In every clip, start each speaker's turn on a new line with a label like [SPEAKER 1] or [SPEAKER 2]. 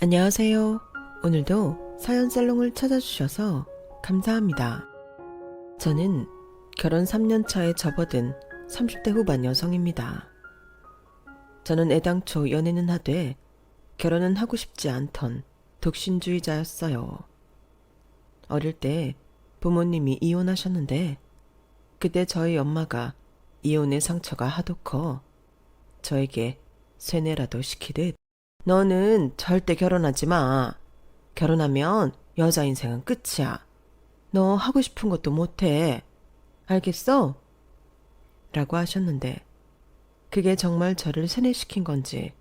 [SPEAKER 1] 안녕하세요. 오늘도 사연 살롱을 찾아주셔서 감사합니다. 저는 결혼 3년 차에 접어든 30대 후반 여성입니다. 저는 애당초 연애는 하되 결혼은 하고 싶지 않던 독신주의자였어요. 어릴 때 부모님이 이혼하셨는데 그때 저희 엄마가 이혼의 상처가 하도 커 저에게 세뇌라도 시키듯 너는 절대 결혼하지 마. 결혼하면 여자 인생은 끝이야. 너 하고 싶은 것도 못해. 알겠어? 라고 하셨는데 그게 정말 저를 세뇌시킨 건지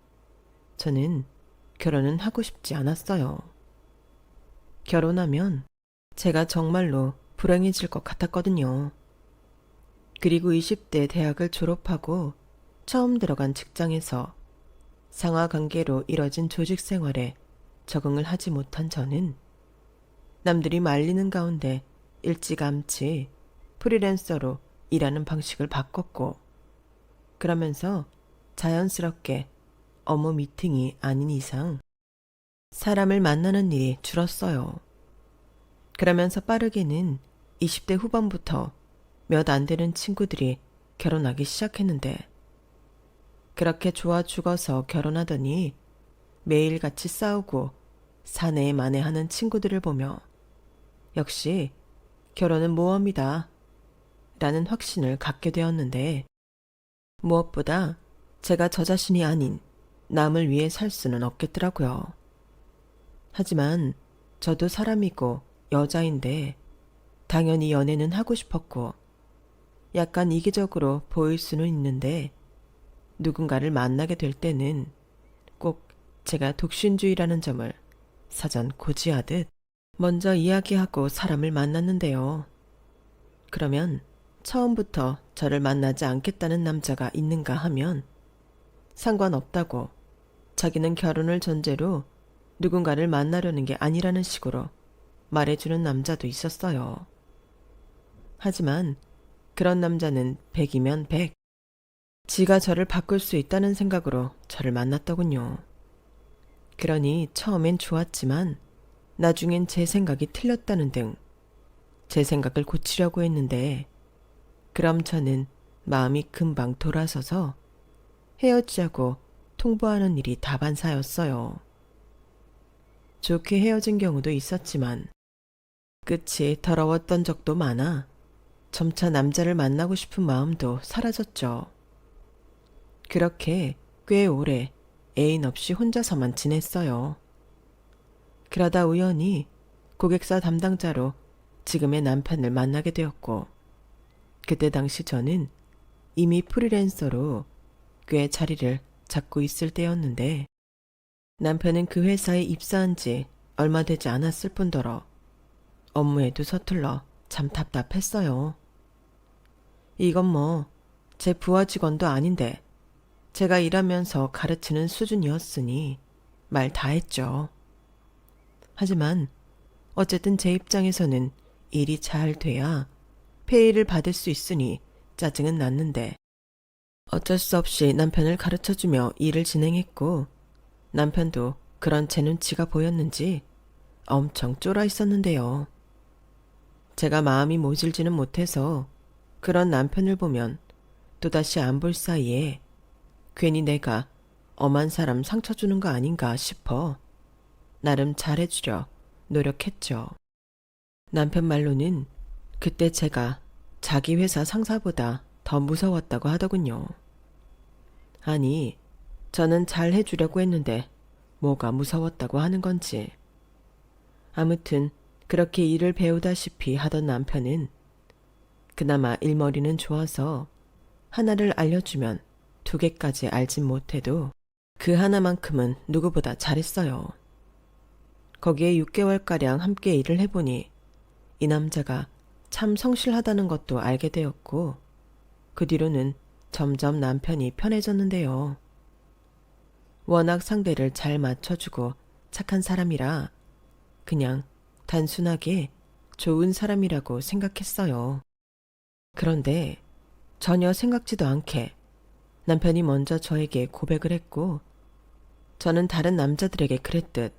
[SPEAKER 1] 저는 결혼은 하고 싶지 않았어요. 결혼하면 제가 정말로 불행해질 것 같았거든요. 그리고 20대 대학을 졸업하고 처음 들어간 직장에서 상하관계로 이뤄진 조직 생활에 적응을 하지 못한 저는 남들이 말리는 가운데 일찌감치 프리랜서로 일하는 방식을 바꿨고 그러면서 자연스럽게 업무 미팅이 아닌 이상 사람을 만나는 일이 줄었어요. 그러면서 빠르게는 20대 후반부터 몇 안 되는 친구들이 결혼하기 시작했는데 그렇게 좋아 죽어서 결혼하더니 매일같이 싸우고 사내에 만회하는 친구들을 보며 역시 결혼은 모험이다 라는 확신을 갖게 되었는데 무엇보다 제가 저 자신이 아닌 남을 위해 살 수는 없겠더라고요. 하지만 저도 사람이고 여자인데 당연히 연애는 하고 싶었고 약간 이기적으로 보일 수는 있는데 누군가를 만나게 될 때는 꼭 제가 독신주의라는 점을 사전 고지하듯 먼저 이야기하고 사람을 만났는데요. 그러면 처음부터 저를 만나지 않겠다는 남자가 있는가 하면 상관없다고 자기는 결혼을 전제로 누군가를 만나려는 게 아니라는 식으로 말해주는 남자도 있었어요. 하지만 그런 남자는 100이면 100. 지가 저를 바꿀 수 있다는 생각으로 저를 만났더군요. 그러니 처음엔 좋았지만 나중엔 제 생각이 틀렸다는 등 제 생각을 고치려고 했는데 그럼 저는 마음이 금방 돌아서서 헤어지자고 통보하는 일이 다반사였어요. 좋게 헤어진 경우도 있었지만 끝이 더러웠던 적도 많아 점차 남자를 만나고 싶은 마음도 사라졌죠. 그렇게 꽤 오래 애인 없이 혼자서만 지냈어요. 그러다 우연히 고객사 담당자로 지금의 남편을 만나게 되었고 그때 당시 저는 이미 프리랜서로 꽤 자리를 잡고 있을 때였는데 남편은 그 회사에 입사한 지 얼마 되지 않았을 뿐더러 업무에도 서툴러 참 답답했어요. 이건 뭐 제 부하 직원도 아닌데 제가 일하면서 가르치는 수준이었으니 말 다 했죠. 하지만 어쨌든 제 입장에서는 일이 잘 돼야 페이를 받을 수 있으니 짜증은 났는데 어쩔 수 없이 남편을 가르쳐주며 일을 진행했고 남편도 그런 제 눈치가 보였는지 엄청 쫄아 있었는데요. 제가 마음이 모질지는 못해서 그런 남편을 보면 또다시 안 볼 사이에 괜히 내가 엄한 사람 상처 주는 거 아닌가 싶어 나름 잘해주려 노력했죠. 남편 말로는 그때 제가 자기 회사 상사보다 더 무서웠다고 하더군요. 아니, 저는 잘 해주려고 했는데 뭐가 무서웠다고 하는 건지. 아무튼 그렇게 일을 배우다시피 하던 남편은 그나마 일머리는 좋아서 하나를 알려주면 2개까지 알진 못해도 그 하나만큼은 누구보다 잘했어요. 거기에 6개월가량 함께 일을 해보니 이 남자가 참 성실하다는 것도 알게 되었고 그 뒤로는 점점 남편이 편해졌는데요. 워낙 상대를 잘 맞춰주고 착한 사람이라 그냥 단순하게 좋은 사람이라고 생각했어요. 그런데 전혀 생각지도 않게 남편이 먼저 저에게 고백을 했고 저는 다른 남자들에게 그랬듯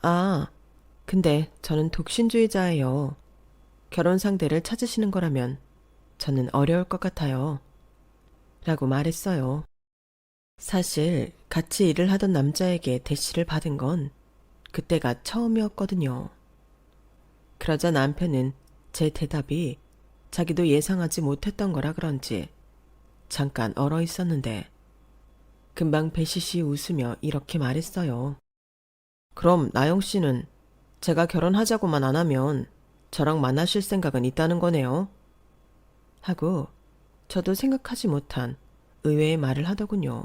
[SPEAKER 1] 아, 근데 저는 독신주의자예요. 결혼 상대를 찾으시는 거라면 저는 어려울 것 같아요. 라고 말했어요. 사실 같이 일을 하던 남자에게 대시를 받은 건 그때가 처음이었거든요. 그러자 남편은 제 대답이 자기도 예상하지 못했던 거라 그런지 잠깐 얼어 있었는데 금방 배시시 웃으며 이렇게 말했어요. 그럼 나영 씨는 제가 결혼하자고만 안 하면 저랑 만나실 생각은 있다는 거네요. 하고 저도 생각하지 못한 의외의 말을 하더군요.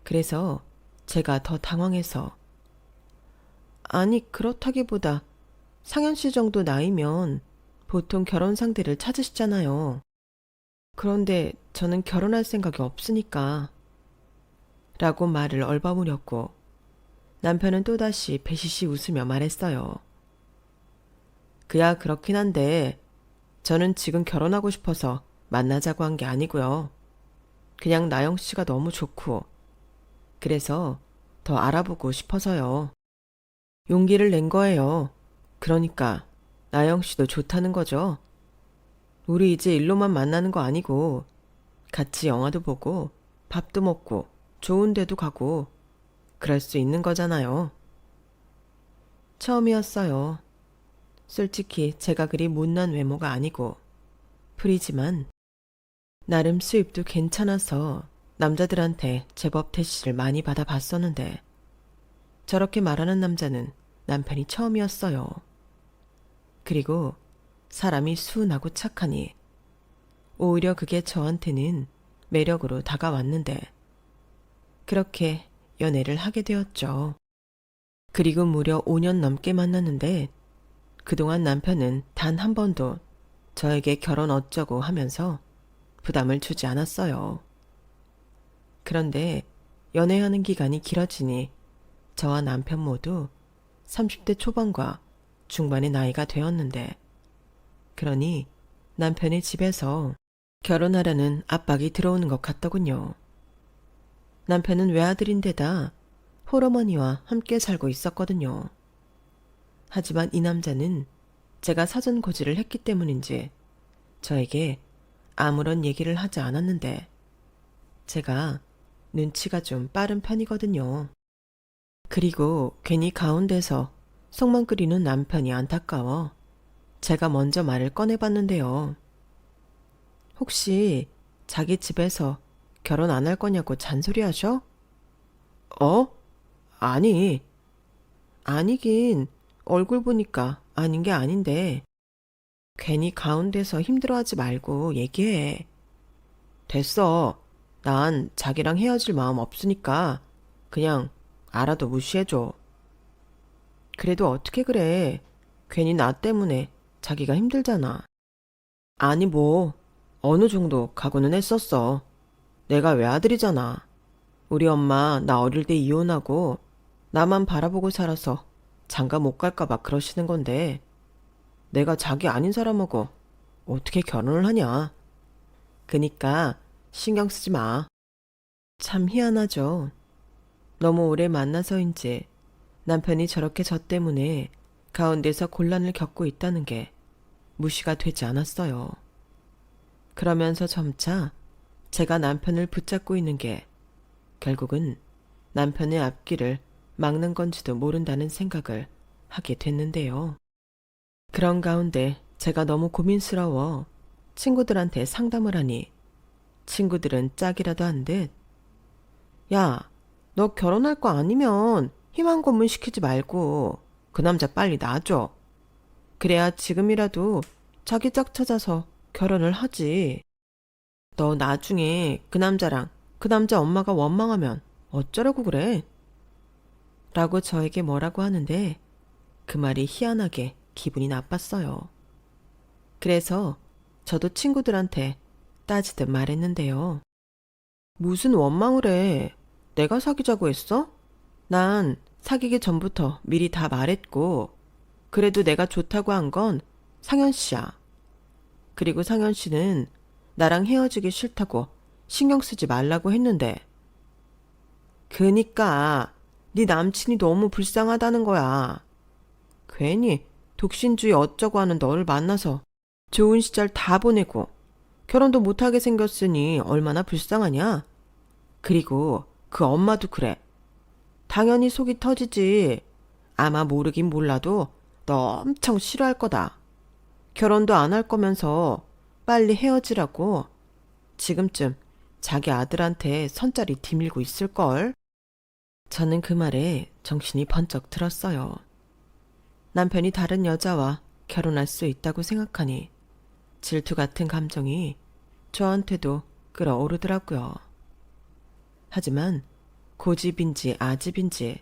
[SPEAKER 1] 그래서 제가 더 당황해서 아니 그렇다기보다 상현 씨 정도 나이면 보통 결혼 상대를 찾으시잖아요. 그런데 저는 결혼할 생각이 없으니까 라고 말을 얼버무렸고 남편은 또다시 배시시 웃으며 말했어요. 그야 그렇긴 한데 저는 지금 결혼하고 싶어서 만나자고 한 게 아니고요. 그냥 나영 씨가 너무 좋고 그래서 더 알아보고 싶어서요. 용기를 낸 거예요. 그러니까 나영 씨도 좋다는 거죠. 우리 이제 일로만 만나는 거 아니고 같이 영화도 보고 밥도 먹고 좋은 데도 가고 그럴 수 있는 거잖아요. 처음이었어요. 솔직히 제가 그리 못난 외모가 아니고 프리지만 나름 수입도 괜찮아서 남자들한테 제법 대시를 많이 받아봤었는데 저렇게 말하는 남자는 남편이 처음이었어요. 그리고 사람이 순하고 착하니 오히려 그게 저한테는 매력으로 다가왔는데 그렇게 연애를 하게 되었죠. 그리고 무려 5년 넘게 만났는데 그동안 남편은 단 한 번도 저에게 결혼 어쩌고 하면서 부담을 주지 않았어요. 그런데 연애하는 기간이 길어지니 저와 남편 모두 30대 초반과 중반의 나이가 되었는데 그러니 남편의 집에서 결혼하라는 압박이 들어오는 것 같더군요. 남편은 외아들인데다 홀어머니와 함께 살고 있었거든요. 하지만 이 남자는 제가 사전 고지를 했기 때문인지 저에게 아무런 얘기를 하지 않았는데 제가 눈치가 좀 빠른 편이거든요. 그리고 괜히 가운데서 속만 끓이는 남편이 안타까워 제가 먼저 말을 꺼내봤는데요. 혹시 자기 집에서 결혼 안 할 거냐고 잔소리하셔? 어? 아니. 아니긴 얼굴 보니까 아닌 게 아닌데 괜히 가운데서 힘들어하지 말고 얘기해. 됐어. 난 자기랑 헤어질 마음 없으니까 그냥 알아도 무시해줘. 그래도 어떻게 그래. 괜히 나 때문에 자기가 힘들잖아. 아니 뭐 어느 정도 각오는 했었어. 내가 외아들이잖아. 우리 엄마 나 어릴 때 이혼하고 나만 바라보고 살아서 장가 못 갈까 봐 그러시는 건데 내가 자기 아닌 사람하고 어떻게 결혼을 하냐. 그니까 신경 쓰지 마. 참 희한하죠. 너무 오래 만나서인지 남편이 저렇게 저 때문에 가운데서 곤란을 겪고 있다는 게 무시가 되지 않았어요. 그러면서 점차 제가 남편을 붙잡고 있는 게 결국은 남편의 앞길을 막는 건지도 모른다는 생각을 하게 됐는데요. 그런 가운데 제가 너무 고민스러워 친구들한테 상담을 하니 친구들은 짝이라도 한 듯 야, 너 결혼할 거 아니면 희망 고문 시키지 말고 그 남자 빨리 놔줘. 그래야 지금이라도 자기 짝 찾아서 결혼을 하지. 너 나중에 그 남자랑 그 남자 엄마가 원망하면 어쩌려고 그래? 라고 저에게 뭐라고 하는데 그 말이 희한하게 기분이 나빴어요. 그래서 저도 친구들한테 따지듯 말했는데요. 무슨 원망을 해. 내가 사귀자고 했어? 난 사귀기 전부터 미리 다 말했고 그래도 내가 좋다고 한 건 상현 씨야. 그리고 상현 씨는 나랑 헤어지기 싫다고 신경 쓰지 말라고 했는데 그니까 네 남친이 너무 불쌍하다는 거야. 괜히 독신주의 어쩌고 하는 너를 만나서 좋은 시절 다 보내고 결혼도 못하게 생겼으니 얼마나 불쌍하냐? 그리고 그 엄마도 그래. 당연히 속이 터지지. 아마 모르긴 몰라도 너 엄청 싫어할 거다. 결혼도 안 할 거면서 빨리 헤어지라고 지금쯤 자기 아들한테 선자리 디밀고 있을걸? 저는 그 말에 정신이 번쩍 들었어요. 남편이 다른 여자와 결혼할 수 있다고 생각하니 질투 같은 감정이 저한테도 끌어오르더라고요. 하지만 고집인지 아집인지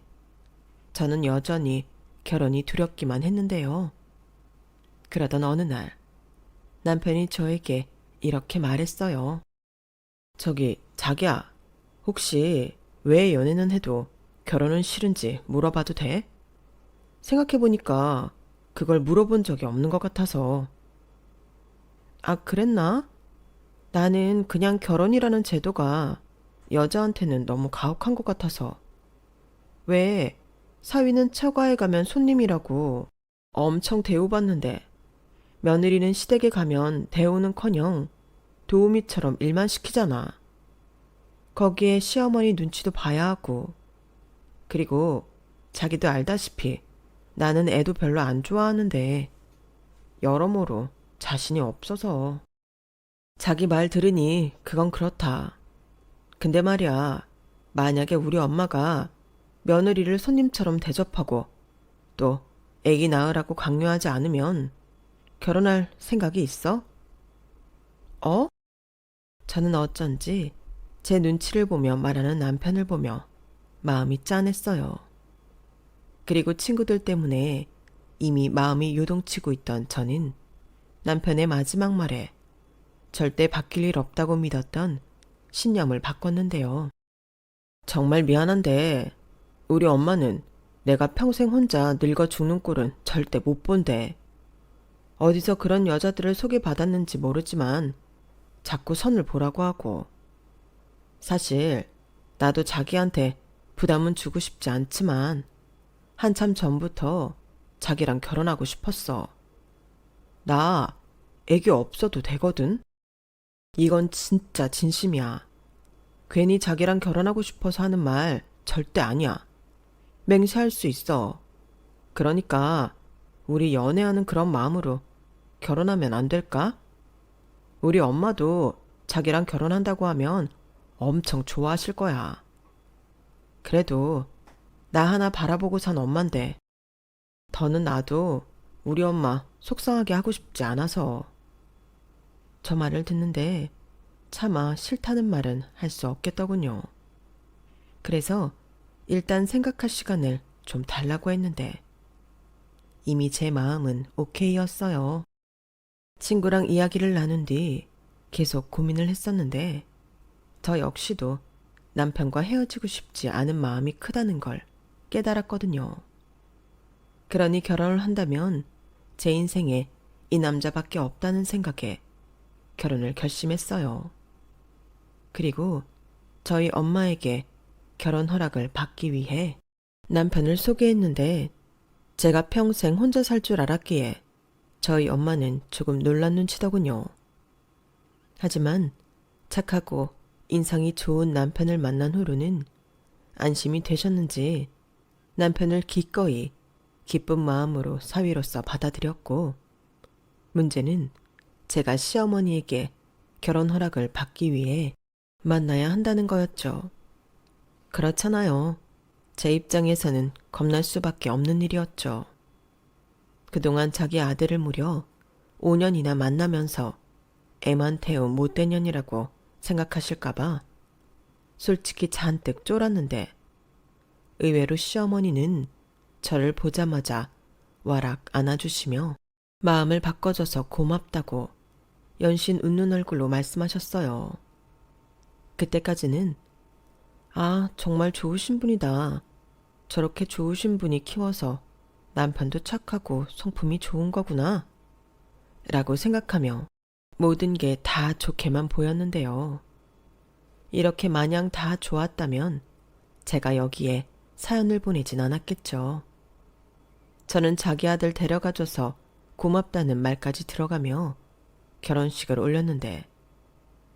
[SPEAKER 1] 저는 여전히 결혼이 두렵기만 했는데요. 그러던 어느 날 남편이 저에게 이렇게 말했어요. 저기 자기야, 혹시 왜 연애는 해도 결혼은 싫은지 물어봐도 돼? 생각해보니까 그걸 물어본 적이 없는 것 같아서. 아, 그랬나? 나는 그냥 결혼이라는 제도가 여자한테는 너무 가혹한 것 같아서. 왜 사위는 처가에 가면 손님이라고 엄청 대우받는데 며느리는 시댁에 가면 대우는커녕 도우미처럼 일만 시키잖아. 거기에 시어머니 눈치도 봐야 하고. 그리고 자기도 알다시피 나는 애도 별로 안 좋아하는데 여러모로 자신이 없어서. 자기 말 들으니 그건 그렇다. 근데 말이야, 만약에 우리 엄마가 며느리를 손님처럼 대접하고 또 애기 낳으라고 강요하지 않으면 결혼할 생각이 있어? 어? 저는 어쩐지 제 눈치를 보며 말하는 남편을 보며 마음이 짠했어요. 그리고 친구들 때문에 이미 마음이 요동치고 있던 저는 남편의 마지막 말에 절대 바뀔 일 없다고 믿었던 신념을 바꿨는데요. 정말 미안한데 우리 엄마는 내가 평생 혼자 늙어 죽는 꼴은 절대 못 본대. 어디서 그런 여자들을 소개받았는지 모르지만 자꾸 선을 보라고 하고. 사실 나도 자기한테 부담은 주고 싶지 않지만 한참 전부터 자기랑 결혼하고 싶었어. 나 애기 없어도 되거든? 이건 진짜 진심이야. 괜히 자기랑 결혼하고 싶어서 하는 말 절대 아니야. 맹세할 수 있어. 그러니까 우리 연애하는 그런 마음으로 결혼하면 안 될까? 우리 엄마도 자기랑 결혼한다고 하면 엄청 좋아하실 거야. 그래도 나 하나 바라보고 산 엄만데 더는 나도 우리 엄마 속상하게 하고 싶지 않아서. 저 말을 듣는데 차마 싫다는 말은 할 수 없겠더군요. 그래서 일단 생각할 시간을 좀 달라고 했는데 이미 제 마음은 오케이였어요. 친구랑 이야기를 나눈 뒤 계속 고민을 했었는데 저 역시도 남편과 헤어지고 싶지 않은 마음이 크다는 걸 깨달았거든요. 그러니 결혼을 한다면 제 인생에 이 남자밖에 없다는 생각에 결혼을 결심했어요. 그리고 저희 엄마에게 결혼 허락을 받기 위해 남편을 소개했는데 제가 평생 혼자 살 줄 알았기에 저희 엄마는 조금 놀란 눈치더군요. 하지만 착하고 인상이 좋은 남편을 만난 후로는 안심이 되셨는지 남편을 기꺼이 기쁜 마음으로 사위로서 받아들였고, 문제는 제가 시어머니에게 결혼 허락을 받기 위해 만나야 한다는 거였죠. 그렇잖아요. 제 입장에서는 겁날 수밖에 없는 일이었죠. 그동안 자기 아들을 무려 5년이나 만나면서 애만 태운 못된 년이라고 생각하실까봐 솔직히 잔뜩 쫄았는데 의외로 시어머니는 저를 보자마자 와락 안아주시며 마음을 바꿔줘서 고맙다고 연신 웃는 얼굴로 말씀하셨어요. 그때까지는 아, 정말 좋으신 분이다. 저렇게 좋으신 분이 키워서 남편도 착하고 성품이 좋은 거구나 라고 생각하며 모든 게 다 좋게만 보였는데요. 이렇게 마냥 다 좋았다면 제가 여기에 사연을 보내진 않았겠죠. 저는 자기 아들 데려가줘서 고맙다는 말까지 들어가며 결혼식을 올렸는데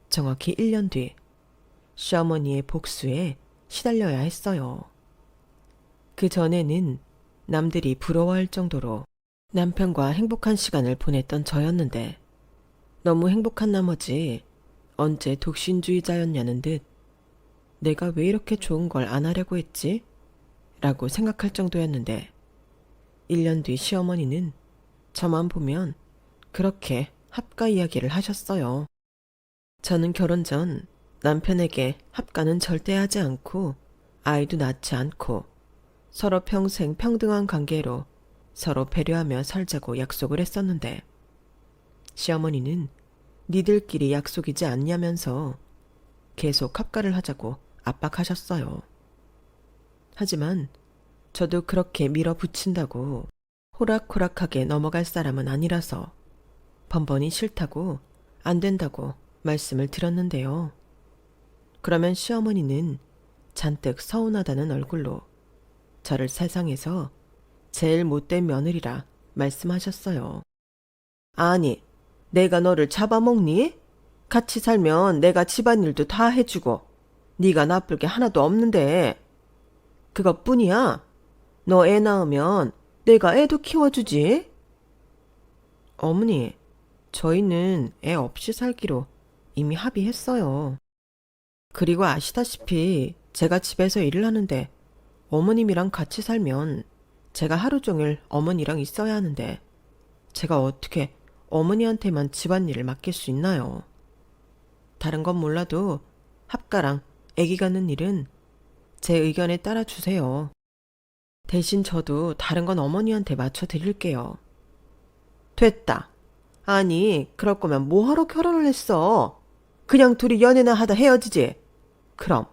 [SPEAKER 1] 정확히 1년 뒤 시어머니의 복수에 시달려야 했어요. 그 전에는 남들이 부러워할 정도로 남편과 행복한 시간을 보냈던 저였는데 너무 행복한 나머지 언제 독신주의자였냐는 듯 내가 왜 이렇게 좋은 걸 안 하려고 했지? 라고 생각할 정도였는데 1년 뒤 시어머니는 저만 보면 그렇게 합가 이야기를 하셨어요. 저는 결혼 전 남편에게 합가는 절대 하지 않고 아이도 낳지 않고 서로 평생 평등한 관계로 서로 배려하며 살자고 약속을 했었는데 시어머니는 니들끼리 약속이지 않냐면서 계속 합가를 하자고 압박하셨어요. 하지만 저도 그렇게 밀어붙인다고 호락호락하게 넘어갈 사람은 아니라서 번번이 싫다고 안 된다고 말씀을 드렸는데요. 그러면 시어머니는 잔뜩 서운하다는 얼굴로 저를 세상에서 제일 못된 며느리라 말씀하셨어요. 아니, 내가 너를 잡아먹니? 같이 살면 내가 집안일도 다 해주고 네가 나쁠 게 하나도 없는데 그것뿐이야. 너 애 낳으면 내가 애도 키워주지. 어머니, 저희는 애 없이 살기로 이미 합의했어요. 그리고 아시다시피 제가 집에서 일을 하는데 어머님이랑 같이 살면 제가 하루 종일 어머니랑 있어야 하는데 제가 어떻게 어머니한테만 집안일을 맡길 수 있나요? 다른 건 몰라도 합가랑 아기 갖는 일은 제 의견에 따라 주세요. 대신 저도 다른 건 어머니한테 맞춰 드릴게요. 됐다. 아니, 그럴 거면 뭐하러 결혼을 했어? 그냥 둘이 연애나 하다 헤어지지. 그럼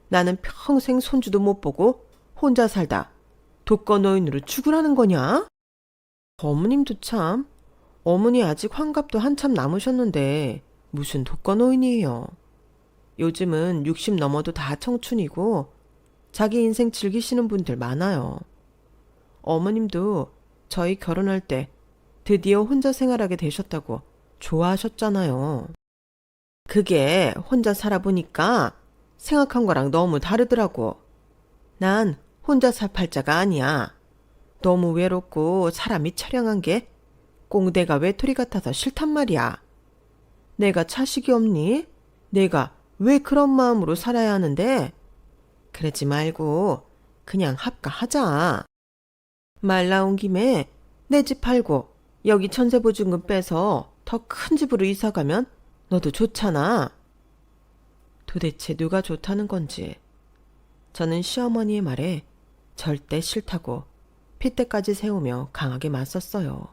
[SPEAKER 1] 나는 평생 손주도 못 보고 혼자 살다 독거노인으로 죽으라는 거냐? 어머님도 참, 어머니 아직 환갑도 한참 남으셨는데 무슨 독거노인이에요. 요즘은 60 넘어도 다 청춘이고 자기 인생 즐기시는 분들 많아요. 어머님도 저희 결혼할 때 드디어 혼자 생활하게 되셨다고 좋아하셨잖아요. 그게 혼자 살아보니까 생각한 거랑 너무 다르더라고. 난 혼자 살 팔자가 아니야. 너무 외롭고 사람이 처량한 게 꽁대가 외톨이 같아서 싫단 말이야. 내가 자식이 없니? 내가 왜 그런 마음으로 살아야 하는데? 그러지 말고 그냥 합가하자. 말 나온 김에 내 집 팔고 여기 전세보증금 빼서 더 큰 집으로 이사 가면 너도 좋잖아. 도대체 누가 좋다는 건지 저는 시어머니의 말에 절대 싫다고 핏대까지 세우며 강하게 맞섰어요.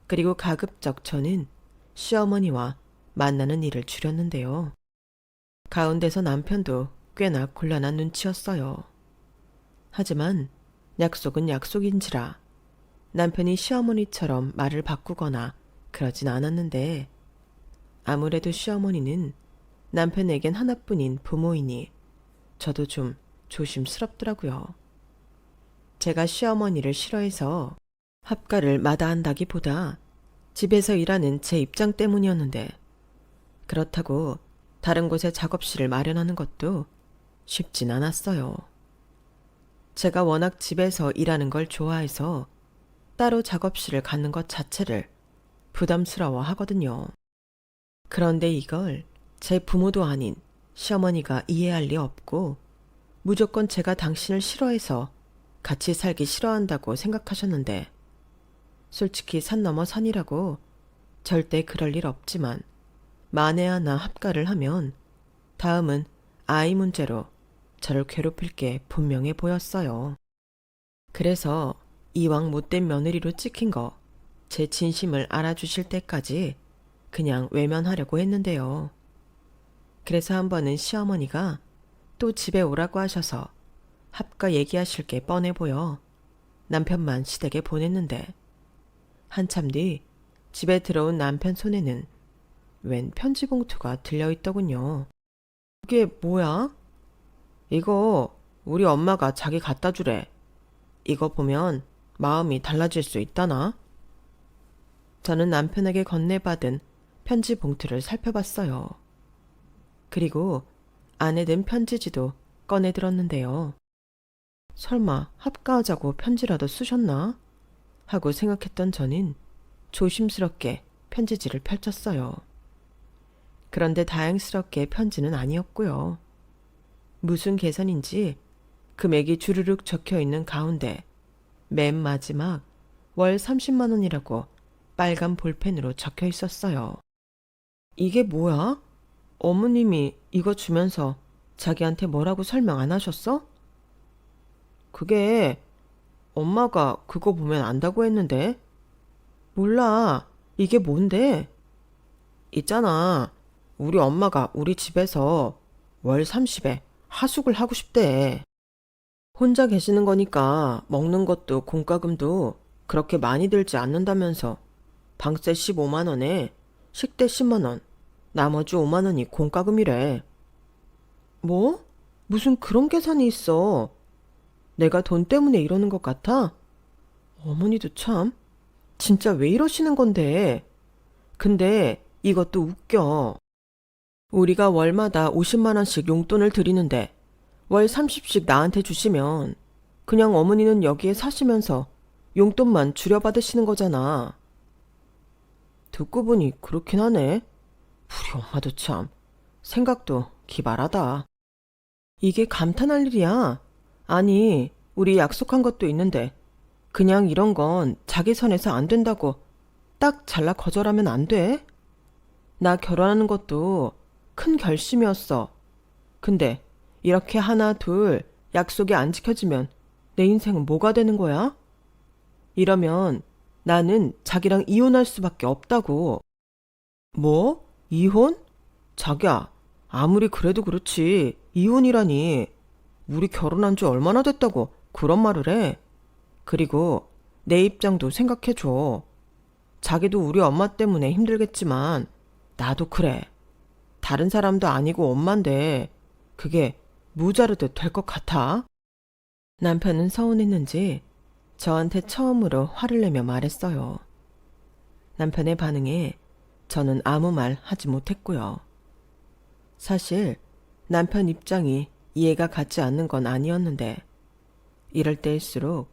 [SPEAKER 1] 그리고 가급적 저는 시어머니와 만나는 일을 줄였는데요. 가운데서 남편도 꽤나 곤란한 눈치였어요. 하지만 약속은 약속인지라 남편이 시어머니처럼 말을 바꾸거나 그러진 않았는데 아무래도 시어머니는 남편에겐 하나뿐인 부모이니 저도 좀 조심스럽더라고요. 제가 시어머니를 싫어해서 합가를 마다한다기보다 집에서 일하는 제 입장 때문이었는데 그렇다고 다른 곳에 작업실을 마련하는 것도 쉽진 않았어요. 제가 워낙 집에서 일하는 걸 좋아해서 따로 작업실을 갖는 것 자체를 부담스러워 하거든요. 그런데 이걸 제 부모도 아닌 시어머니가 이해할 리 없고 무조건 제가 당신을 싫어해서 같이 살기 싫어한다고 생각하셨는데 솔직히 산 넘어 산이라고 절대 그럴 일 없지만 만에 하나 합가를 하면 다음은 아이 문제로 저를 괴롭힐 게 분명해 보였어요. 그래서 이왕 못된 며느리로 찍힌 거 제 진심을 알아주실 때까지 그냥 외면하려고 했는데요. 그래서 한 번은 시어머니가 또 집에 오라고 하셔서 합가 얘기하실 게 뻔해 보여 남편만 시댁에 보냈는데 한참 뒤 집에 들어온 남편 손에는 웬 편지 봉투가 들려있더군요. 그게 뭐야? 이거 우리 엄마가 자기 갖다 주래. 이거 보면 마음이 달라질 수 있다나? 저는 남편에게 건네받은 편지 봉투를 살펴봤어요. 그리고 안에 든 편지지도 꺼내들었는데요. 설마 합가하자고 편지라도 쓰셨나? 하고 생각했던 저는 조심스럽게 편지지를 펼쳤어요. 그런데 다행스럽게 편지는 아니었고요. 무슨 계산인지 금액이 주르륵 적혀 있는 가운데 맨 마지막 월 30만 원이라고 빨간 볼펜으로 적혀 있었어요. 이게 뭐야? 어머님이 이거 주면서 자기한테 뭐라고 설명 안 하셨어? 그게 엄마가 그거 보면 안다고 했는데. 몰라. 이게 뭔데? 있잖아. 우리 엄마가 우리 집에서 월 30에 하숙을 하고 싶대. 혼자 계시는 거니까 먹는 것도 공과금도 그렇게 많이 들지 않는다면서 방세 15만 원에 식대 10만 원, 나머지 5만 원이 공과금이래. 뭐? 무슨 그런 계산이 있어? 내가 돈 때문에 이러는 것 같아? 어머니도 참, 진짜 왜 이러시는 건데? 근데 이것도 웃겨. 우리가 월마다 50만 원씩 용돈을 드리는데 월 30씩 나한테 주시면 그냥 어머니는 여기에 사시면서 용돈만 줄여받으시는 거잖아. 듣고 보니 그렇긴 하네. 우리 엄마도 참 생각도 기발하다. 이게 감탄할 일이야. 아니, 우리 약속한 것도 있는데 그냥 이런 건 자기 선에서 안 된다고 딱 잘라 거절하면 안 돼? 나 결혼하는 것도 큰 결심이었어. 근데 이렇게 하나 둘 약속이 안 지켜지면 내 인생은 뭐가 되는 거야? 이러면 나는 자기랑 이혼할 수밖에 없다고. 뭐? 이혼? 자기야, 아무리 그래도 그렇지 이혼이라니. 우리 결혼한 지 얼마나 됐다고 그런 말을 해. 그리고 내 입장도 생각해줘. 자기도 우리 엄마 때문에 힘들겠지만 나도 그래. 다른 사람도 아니고 엄만데 그게 무자르듯 될 것 같아? 남편은 서운했는지 저한테 처음으로 화를 내며 말했어요. 남편의 반응에 저는 아무 말 하지 못했고요. 사실 남편 입장이 이해가 가지 않는 건 아니었는데 이럴 때일수록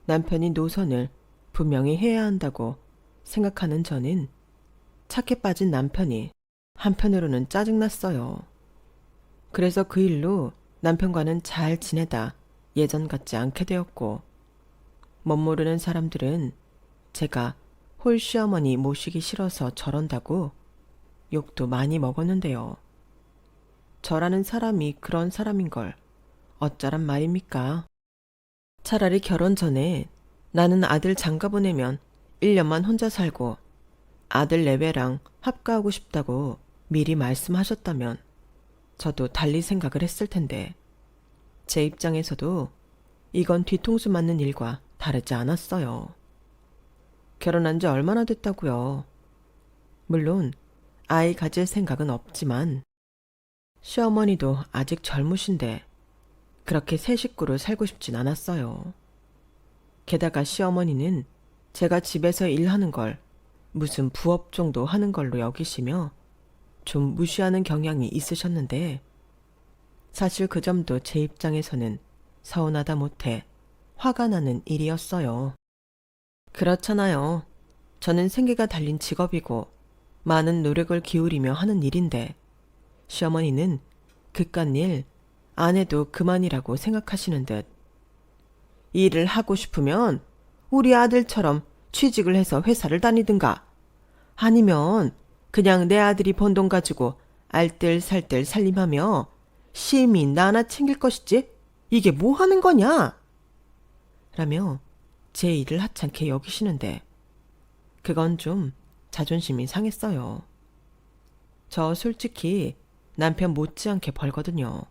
[SPEAKER 1] 남편이 노선을 분명히 해야 한다고 생각하는 저는 착해 빠진 남편이 한편으로는 짜증났어요. 그래서 그 일로 남편과는 잘 지내다 예전 같지 않게 되었고 멋모르는 사람들은 제가 홀시어머니 모시기 싫어서 저런다고 욕도 많이 먹었는데요. 저라는 사람이 그런 사람인 걸 어쩌란 말입니까? 차라리 결혼 전에 나는 아들 장가 보내면 1년만 혼자 살고 아들 내외랑 합가하고 싶다고 미리 말씀하셨다면 저도 달리 생각을 했을 텐데 제 입장에서도 이건 뒤통수 맞는 일과 다르지 않았어요. 결혼한 지 얼마나 됐다고요. 물론 아이 가질 생각은 없지만 시어머니도 아직 젊으신데 그렇게 새 식구로 살고 싶진 않았어요. 게다가 시어머니는 제가 집에서 일하는 걸 무슨 부업 정도 하는 걸로 여기시며 좀 무시하는 경향이 있으셨는데 사실 그 점도 제 입장에서는 서운하다 못해 화가 나는 일이었어요. 그렇잖아요. 저는 생계가 달린 직업이고 많은 노력을 기울이며 하는 일인데 시어머니는 그깟일 안 해도 그만이라고 생각하시는 듯. 일을 하고 싶으면 우리 아들처럼 취직을 해서 회사를 다니든가 아니면 그냥 내 아들이 번 돈 가지고 알뜰살뜰 살림하며 심히 나나 챙길 것이지 이게 뭐 하는 거냐? 라며 제 일을 하찮게 여기시는데 그건 좀 자존심이 상했어요. 저 솔직히 남편 못지않게 벌거든요.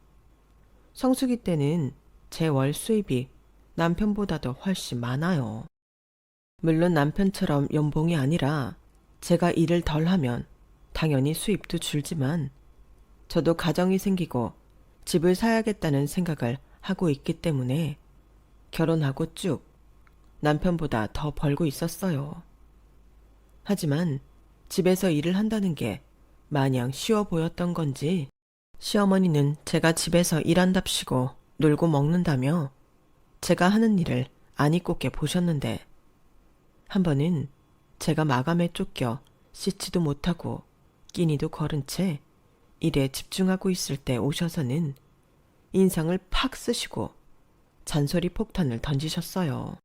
[SPEAKER 1] 성수기 때는 제 월 수입이 남편보다도 훨씬 많아요. 물론 남편처럼 연봉이 아니라 제가 일을 덜 하면 당연히 수입도 줄지만 저도 가정이 생기고 집을 사야겠다는 생각을 하고 있기 때문에 결혼하고 쭉 남편보다 더 벌고 있었어요. 하지만 집에서 일을 한다는 게 마냥 쉬워 보였던 건지 시어머니는 제가 집에서 일한답시고 놀고 먹는다며 제가 하는 일을 아니꼽게 보셨는데 한 번은 제가 마감에 쫓겨 씻지도 못하고 끼니도 거른 채 일에 집중하고 있을 때 오셔서는 인상을 팍 쓰시고 잔소리 폭탄을 던지셨어요.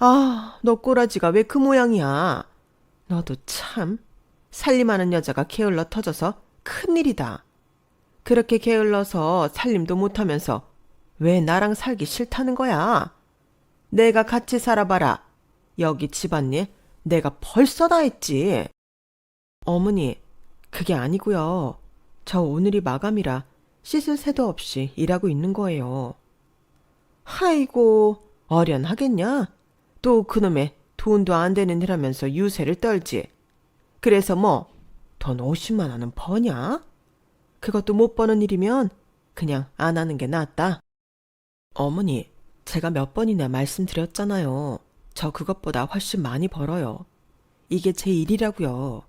[SPEAKER 1] 아, 너 꼬라지가 왜 그 모양이야? 너도 참 살림하는 여자가 게을러 터져서 큰일이다. 그렇게 게을러서 살림도 못하면서 왜 나랑 살기 싫다는 거야? 내가 같이 살아봐라. 여기 집안일 내가 벌써 다 했지. 어머니, 그게 아니고요. 저 오늘이 마감이라 씻을 새도 없이 일하고 있는 거예요. 아이고, 어련하겠냐? 또 그놈의 돈도 안 되는 일하면서 유세를 떨지. 그래서 뭐, 돈 50만 원은 버냐? 그것도 못 버는 일이면 그냥 안 하는 게 낫다. 어머니, 제가 몇 번이나 말씀드렸잖아요. 저 그것보다 훨씬 많이 벌어요. 이게 제 일이라고요.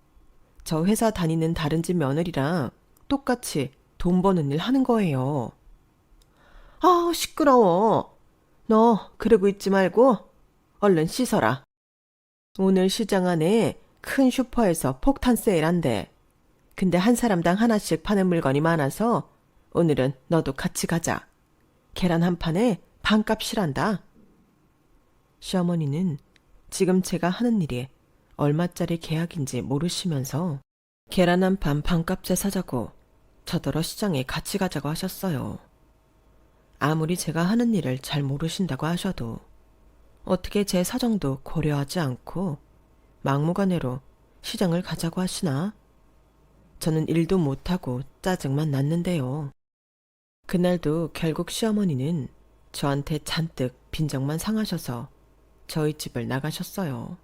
[SPEAKER 1] 저 회사 다니는 다른 집 며느리랑 똑같이 돈 버는 일 하는 거예요. 아, 시끄러워. 너 그러고 있지 말고 얼른 씻어라. 오늘 시장 안에 큰 슈퍼에서 폭탄 세일한대. 근데 한 사람당 하나씩 파는 물건이 많아서 오늘은 너도 같이 가자. 계란 한 판에 반값이란다. 시어머니는 지금 제가 하는 일이 얼마짜리 계약인지 모르시면서 계란 한 판 반값에 사자고 저더러 시장에 같이 가자고 하셨어요. 아무리 제가 하는 일을 잘 모르신다고 하셔도 어떻게 제 사정도 고려하지 않고 막무가내로 시장을 가자고 하시나? 저는 일도 못하고 짜증만 났는데요. 그날도 결국 시어머니는 저한테 잔뜩 빈정만 상하셔서 저희 집을 나가셨어요.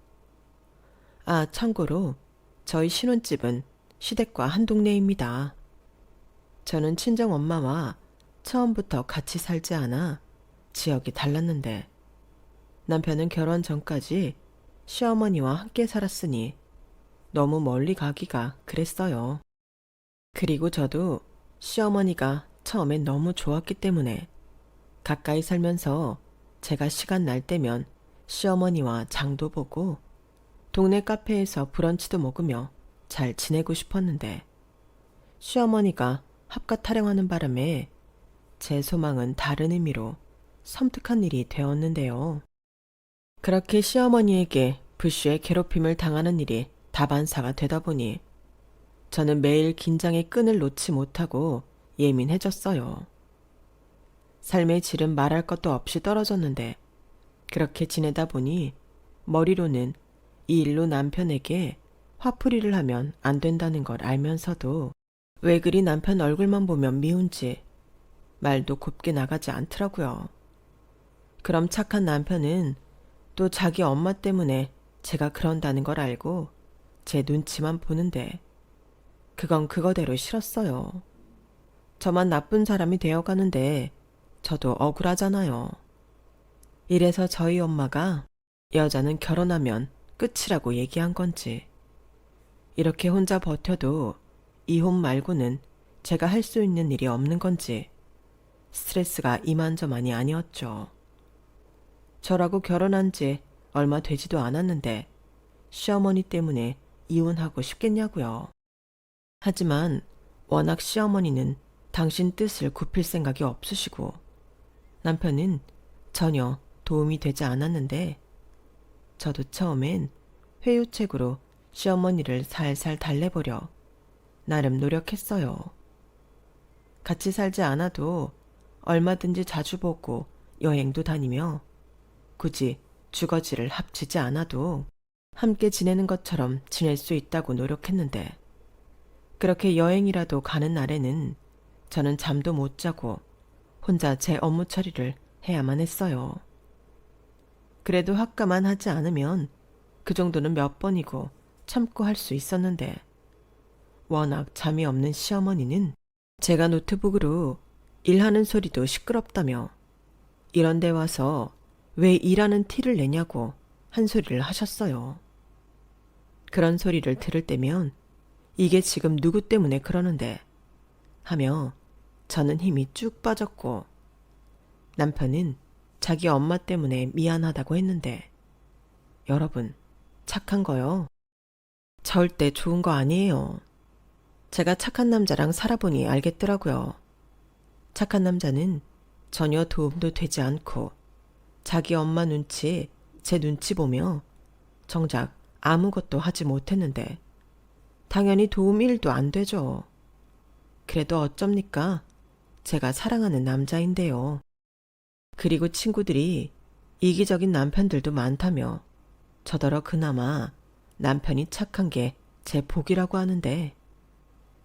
[SPEAKER 1] 아, 참고로 저희 신혼집은 시댁과 한 동네입니다. 저는 친정엄마와 처음부터 같이 살지 않아 지역이 달랐는데 남편은 결혼 전까지 시어머니와 함께 살았으니 너무 멀리 가기가 그랬어요. 그리고 저도 시어머니가 처음엔 너무 좋았기 때문에 가까이 살면서 제가 시간 날 때면 시어머니와 장도 보고 동네 카페에서 브런치도 먹으며 잘 지내고 싶었는데 시어머니가 합가 타령하는 바람에 제 소망은 다른 의미로 섬뜩한 일이 되었는데요. 그렇게 시어머니에게 불시에 괴롭힘을 당하는 일이 다반사가 되다 보니 저는 매일 긴장의 끈을 놓지 못하고 예민해졌어요. 삶의 질은 말할 것도 없이 떨어졌는데 그렇게 지내다 보니 머리로는 이 일로 남편에게 화풀이를 하면 안 된다는 걸 알면서도 왜 그리 남편 얼굴만 보면 미운지 말도 곱게 나가지 않더라고요. 그럼 착한 남편은 또 자기 엄마 때문에 제가 그런다는 걸 알고 제 눈치만 보는데 그건 그거대로 싫었어요. 저만 나쁜 사람이 되어가는데 저도 억울하잖아요. 이래서 저희 엄마가 여자는 결혼하면 끝이라고 얘기한 건지 이렇게 혼자 버텨도 이혼 말고는 제가 할 수 있는 일이 없는 건지 스트레스가 이만저만이 아니었죠. 저라고 결혼한 지 얼마 되지도 않았는데 시어머니 때문에 이혼하고 싶겠냐고요. 하지만 워낙 시어머니는 당신 뜻을 굽힐 생각이 없으시고 남편은 전혀 도움이 되지 않았는데 저도 처음엔 회유책으로 시어머니를 살살 달래보려 나름 노력했어요. 같이 살지 않아도 얼마든지 자주 보고 여행도 다니며 굳이 주거지를 합치지 않아도 함께 지내는 것처럼 지낼 수 있다고 노력했는데 그렇게 여행이라도 가는 날에는 저는 잠도 못 자고 혼자 제 업무 처리를 해야만 했어요. 그래도 학가만 하지 않으면 그 정도는 몇 번이고 참고 할 수 있었는데 워낙 잠이 없는 시어머니는 제가 노트북으로 일하는 소리도 시끄럽다며 이런 데 와서 왜 일하는 티를 내냐고 한 소리를 하셨어요. 그런 소리를 들을 때면 이게 지금 누구 때문에 그러는데 하며 저는 힘이 쭉 빠졌고 남편은 자기 엄마 때문에 미안하다고 했는데 여러분 착한 거요. 절대 좋은 거 아니에요. 제가 착한 남자랑 살아보니 알겠더라고요. 착한 남자는 전혀 도움도 되지 않고 자기 엄마 눈치, 제 눈치 보며 정작 아무것도 하지 못했는데 당연히 도움 1도 안 되죠. 그래도 어쩝니까? 제가 사랑하는 남자인데요. 그리고 친구들이 이기적인 남편들도 많다며 저더러 그나마 남편이 착한 게 제 복이라고 하는데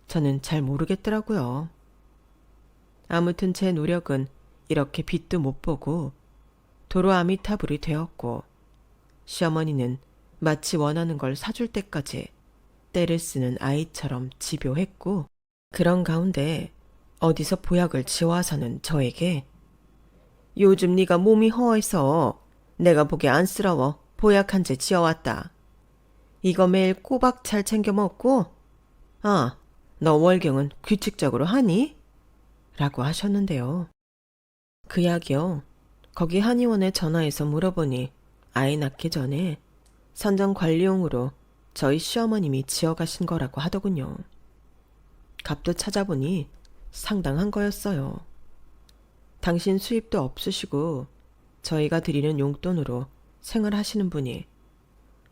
[SPEAKER 1] 저는 잘 모르겠더라고요. 아무튼 제 노력은 이렇게 빛도 못 보고 도로 아미타불이 되었고 시어머니는 마치 원하는 걸 사줄 때까지 떼를 쓰는 아이처럼 집요했고 그런 가운데 어디서 보약을 지어와서는 저에게 요즘 네가 몸이 허해서 내가 보기 안쓰러워 보약 한 제 지어왔다. 이거 매일 꼬박 잘 챙겨 먹고 아, 너 월경은 규칙적으로 하니? 라고 하셨는데요. 그 약이요. 거기 한의원에 전화해서 물어보니 아이 낳기 전에 선정관리용으로 저희 시어머님이 지어가신 거라고 하더군요. 값도 찾아보니 상당한 거였어요. 당신 수입도 없으시고 저희가 드리는 용돈으로 생활하시는 분이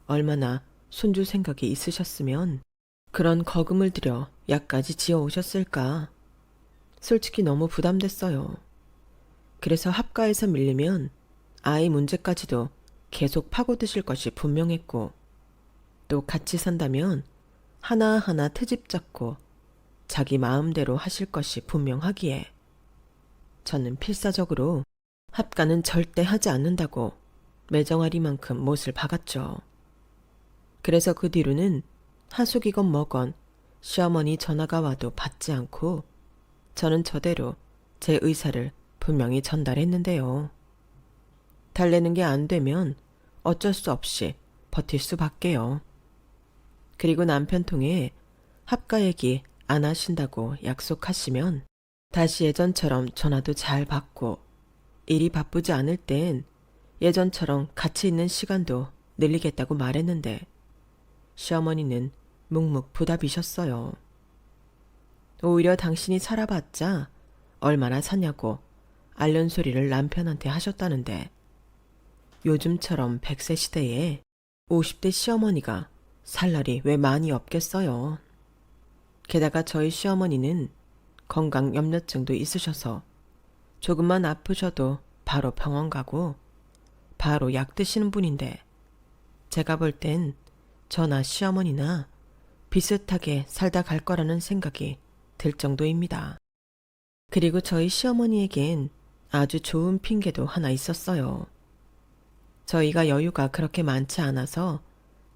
[SPEAKER 1] 얼마나 손주 생각이 있으셨으면 그런 거금을 들여 약까지 지어 오셨을까. 솔직히 너무 부담됐어요. 그래서 합가에서 밀리면 아이 문제까지도 계속 파고드실 것이 분명했고 또 같이 산다면 하나하나 트집 잡고 자기 마음대로 하실 것이 분명하기에 저는 필사적으로 합가는 절대 하지 않는다고 매정아리만큼 못을 박았죠. 그래서 그 뒤로는 하숙이건 뭐건 시어머니 전화가 와도 받지 않고 저는 저대로 제 의사를 분명히 전달했는데요. 달래는 게 안 되면 어쩔 수 없이 버틸 수밖에요. 그리고 남편 통해 합가 얘기 안 하신다고 약속하시면 다시 예전처럼 전화도 잘 받고 일이 바쁘지 않을 땐 예전처럼 같이 있는 시간도 늘리겠다고 말했는데 시어머니는 묵묵부답이셨어요. 오히려 당신이 살아봤자 얼마나 사냐고 알련 소리를 남편한테 하셨다는데 요즘처럼 100세 시대에 50대 시어머니가 살 날이 왜 많이 없겠어요. 게다가 저희 시어머니는 건강 염려증도 있으셔서 조금만 아프셔도 바로 병원 가고 바로 약 드시는 분인데 제가 볼 땐 저나 시어머니나 비슷하게 살다 갈 거라는 생각이 들 정도입니다. 그리고 저희 시어머니에겐 아주 좋은 핑계도 하나 있었어요. 저희가 여유가 그렇게 많지 않아서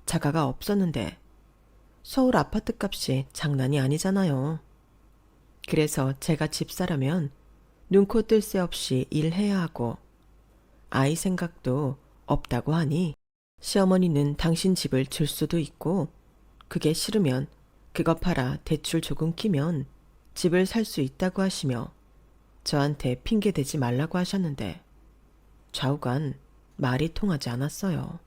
[SPEAKER 1] 자가가 없었는데 서울 아파트 값이 장난이 아니잖아요. 그래서 제가 집사라면 눈코 뜰 새 없이 일해야 하고 아이 생각도 없다고 하니 시어머니는 당신 집을 줄 수도 있고 그게 싫으면 그거 팔아 대출 조금 끼면 집을 살 수 있다고 하시며 저한테 핑계대지 말라고 하셨는데 좌우간 말이 통하지 않았어요.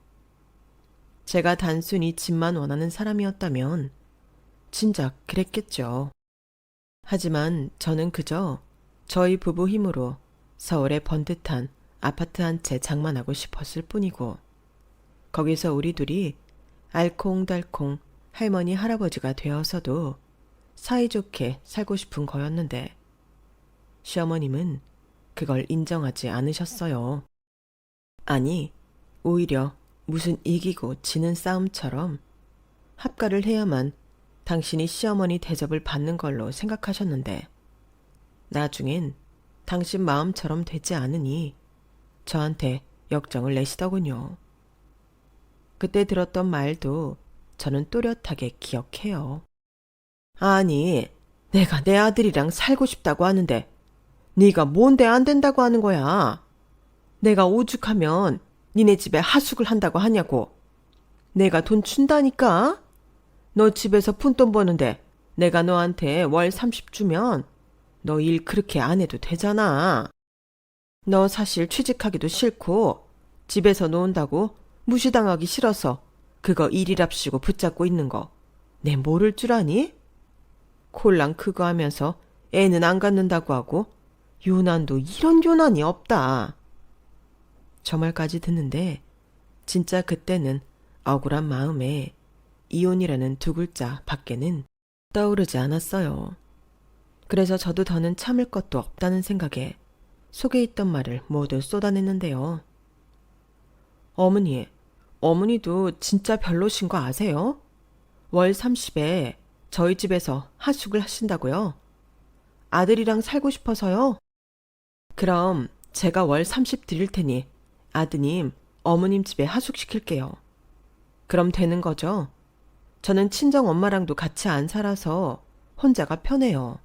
[SPEAKER 1] 제가 단순히 집만 원하는 사람이었다면 진작 그랬겠죠. 하지만 저는 그저 저희 부부 힘으로 서울의 번듯한 아파트 한 채 장만하고 싶었을 뿐이고 거기서 우리 둘이 알콩달콩 할머니 할아버지가 되어서도 사이좋게 살고 싶은 거였는데 시어머님은 그걸 인정하지 않으셨어요. 아니, 오히려 무슨 이기고 지는 싸움처럼 합가를 해야만 당신이 시어머니 대접을 받는 걸로 생각하셨는데 나중엔 당신 마음처럼 되지 않으니 저한테 역정을 내시더군요. 그때 들었던 말도 저는 또렷하게 기억해요. 아니, 내가 내 아들이랑 살고 싶다고 하는데 네가 뭔데 안 된다고 하는 거야? 내가 오죽하면 니네 집에 하숙을 한다고 하냐고. 내가 돈 준다니까? 너 집에서 푼돈 버는데 내가 너한테 월 30 주면 너 일 그렇게 안 해도 되잖아. 너 사실 취직하기도 싫고 집에서 논다고 무시당하기 싫어서 그거 일이랍시고 붙잡고 있는 거 내 모를 줄 아니? 콜랑 그거 하면서 애는 안 갖는다고 하고 유난도 이런 유난이 없다. 저 말까지 듣는데 진짜 그때는 억울한 마음에 이혼이라는 두 글자 밖에는 떠오르지 않았어요. 그래서 저도 더는 참을 것도 없다는 생각에 속에 있던 말을 모두 쏟아냈는데요. 어머니, 어머니도 진짜 별로신 거 아세요? 월 30에 저희 집에서 하숙을 하신다고요? 아들이랑 살고 싶어서요? 그럼 제가 월 30 드릴 테니 아드님, 어머님 집에 하숙시킬게요. 그럼 되는 거죠? 저는 친정 엄마랑도 같이 안 살아서 혼자가 편해요.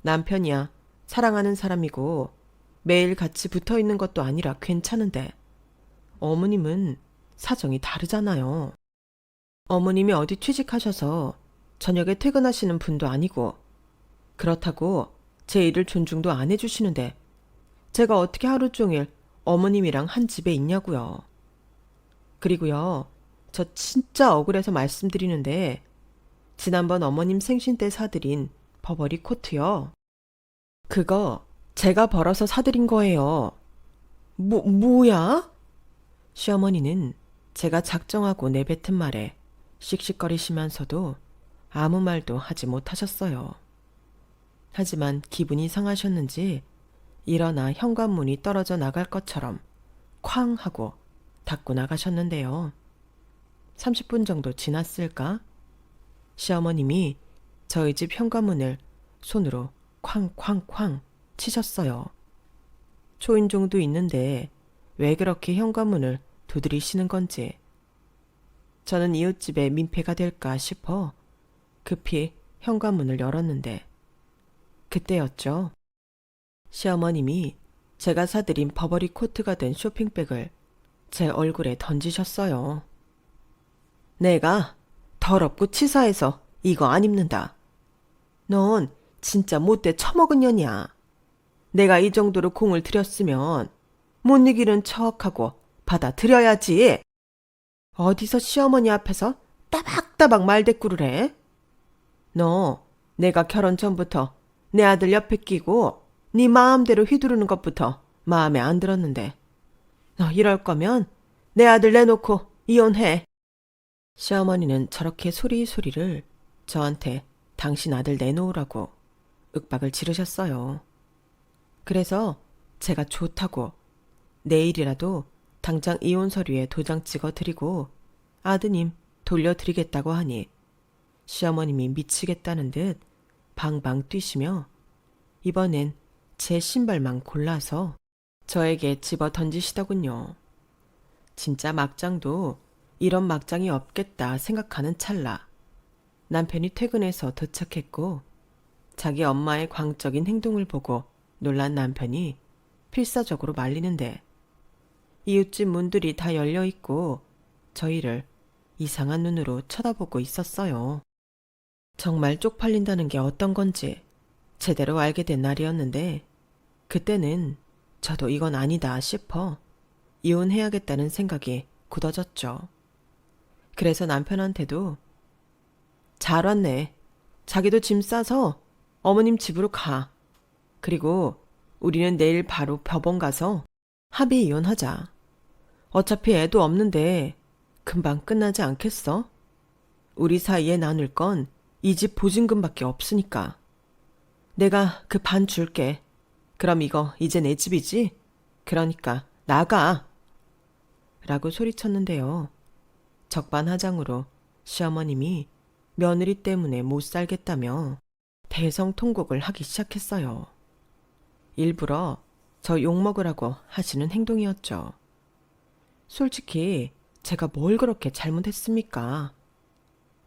[SPEAKER 1] 남편이야 사랑하는 사람이고 매일 같이 붙어 있는 것도 아니라 괜찮은데 어머님은 사정이 다르잖아요. 어머님이 어디 취직하셔서 저녁에 퇴근하시는 분도 아니고 그렇다고 제 일을 존중도 안 해주시는데 제가 어떻게 하루 종일 어머님이랑 한 집에 있냐고요. 그리고요, 저 진짜 억울해서 말씀드리는데 지난번 어머님 생신 때 사드린 버버리 코트요. 그거 제가 벌어서 사드린 거예요. 뭐야? 시어머니는 제가 작정하고 내뱉은 말에 씩씩거리시면서도 아무 말도 하지 못하셨어요. 하지만 기분이 상하셨는지 일어나 현관문이 떨어져 나갈 것처럼 쾅 하고 닫고 나가셨는데요. 30분 정도 지났을까? 시어머님이 저희 집 현관문을 손으로 쾅쾅쾅 치셨어요. 초인종도 있는데 왜 그렇게 현관문을 두드리시는 건지. 저는 이웃집에 민폐가 될까 싶어 급히 현관문을 열었는데 그때였죠. 시어머님이 제가 사드린 버버리 코트가 된 쇼핑백을 제 얼굴에 던지셨어요. 내가 더럽고 치사해서 이거 안 입는다. 넌 진짜 못돼 처먹은 년이야. 내가 이 정도로 공을 들였으면 못 이기는 척하고 받아들여야지. 어디서 시어머니 앞에서 따박따박 말대꾸를 해? 너 내가 결혼 전부터 내 아들 옆에 끼고 네 마음대로 휘두르는 것부터 마음에 안 들었는데 너 이럴 거면 내 아들 내놓고 이혼해. 시어머니는 저렇게 소리소리를 저한테 당신 아들 내놓으라고 윽박을 지르셨어요. 그래서 제가 좋다고 내일이라도 당장 이혼 서류에 도장 찍어 드리고 아드님 돌려드리겠다고 하니 시어머님이 미치겠다는 듯 방방 뛰시며 이번엔 제 신발만 골라서 저에게 집어 던지시더군요. 진짜 막장도 이런 막장이 없겠다 생각하는 찰나 남편이 퇴근해서 도착했고 자기 엄마의 광적인 행동을 보고 놀란 남편이 필사적으로 말리는데 이웃집 문들이 다 열려있고 저희를 이상한 눈으로 쳐다보고 있었어요. 정말 쪽팔린다는 게 어떤 건지 제대로 알게 된 날이었는데 그때는 저도 이건 아니다 싶어 이혼해야겠다는 생각이 굳어졌죠. 그래서 남편한테도 잘 왔네. 자기도 짐 싸서 어머님 집으로 가. 그리고 우리는 내일 바로 법원 가서 합의 이혼하자. 어차피 애도 없는데 금방 끝나지 않겠어? 우리 사이에 나눌 건 이 집 보증금밖에 없으니까. 내가 그 반 줄게. 그럼 이거 이제 내 집이지? 그러니까 나가. 라고 소리쳤는데요. 적반하장으로 시어머님이 며느리 때문에 못 살겠다며 대성통곡을 하기 시작했어요. 일부러 저 욕먹으라고 하시는 행동이었죠. 솔직히 제가 뭘 그렇게 잘못했습니까?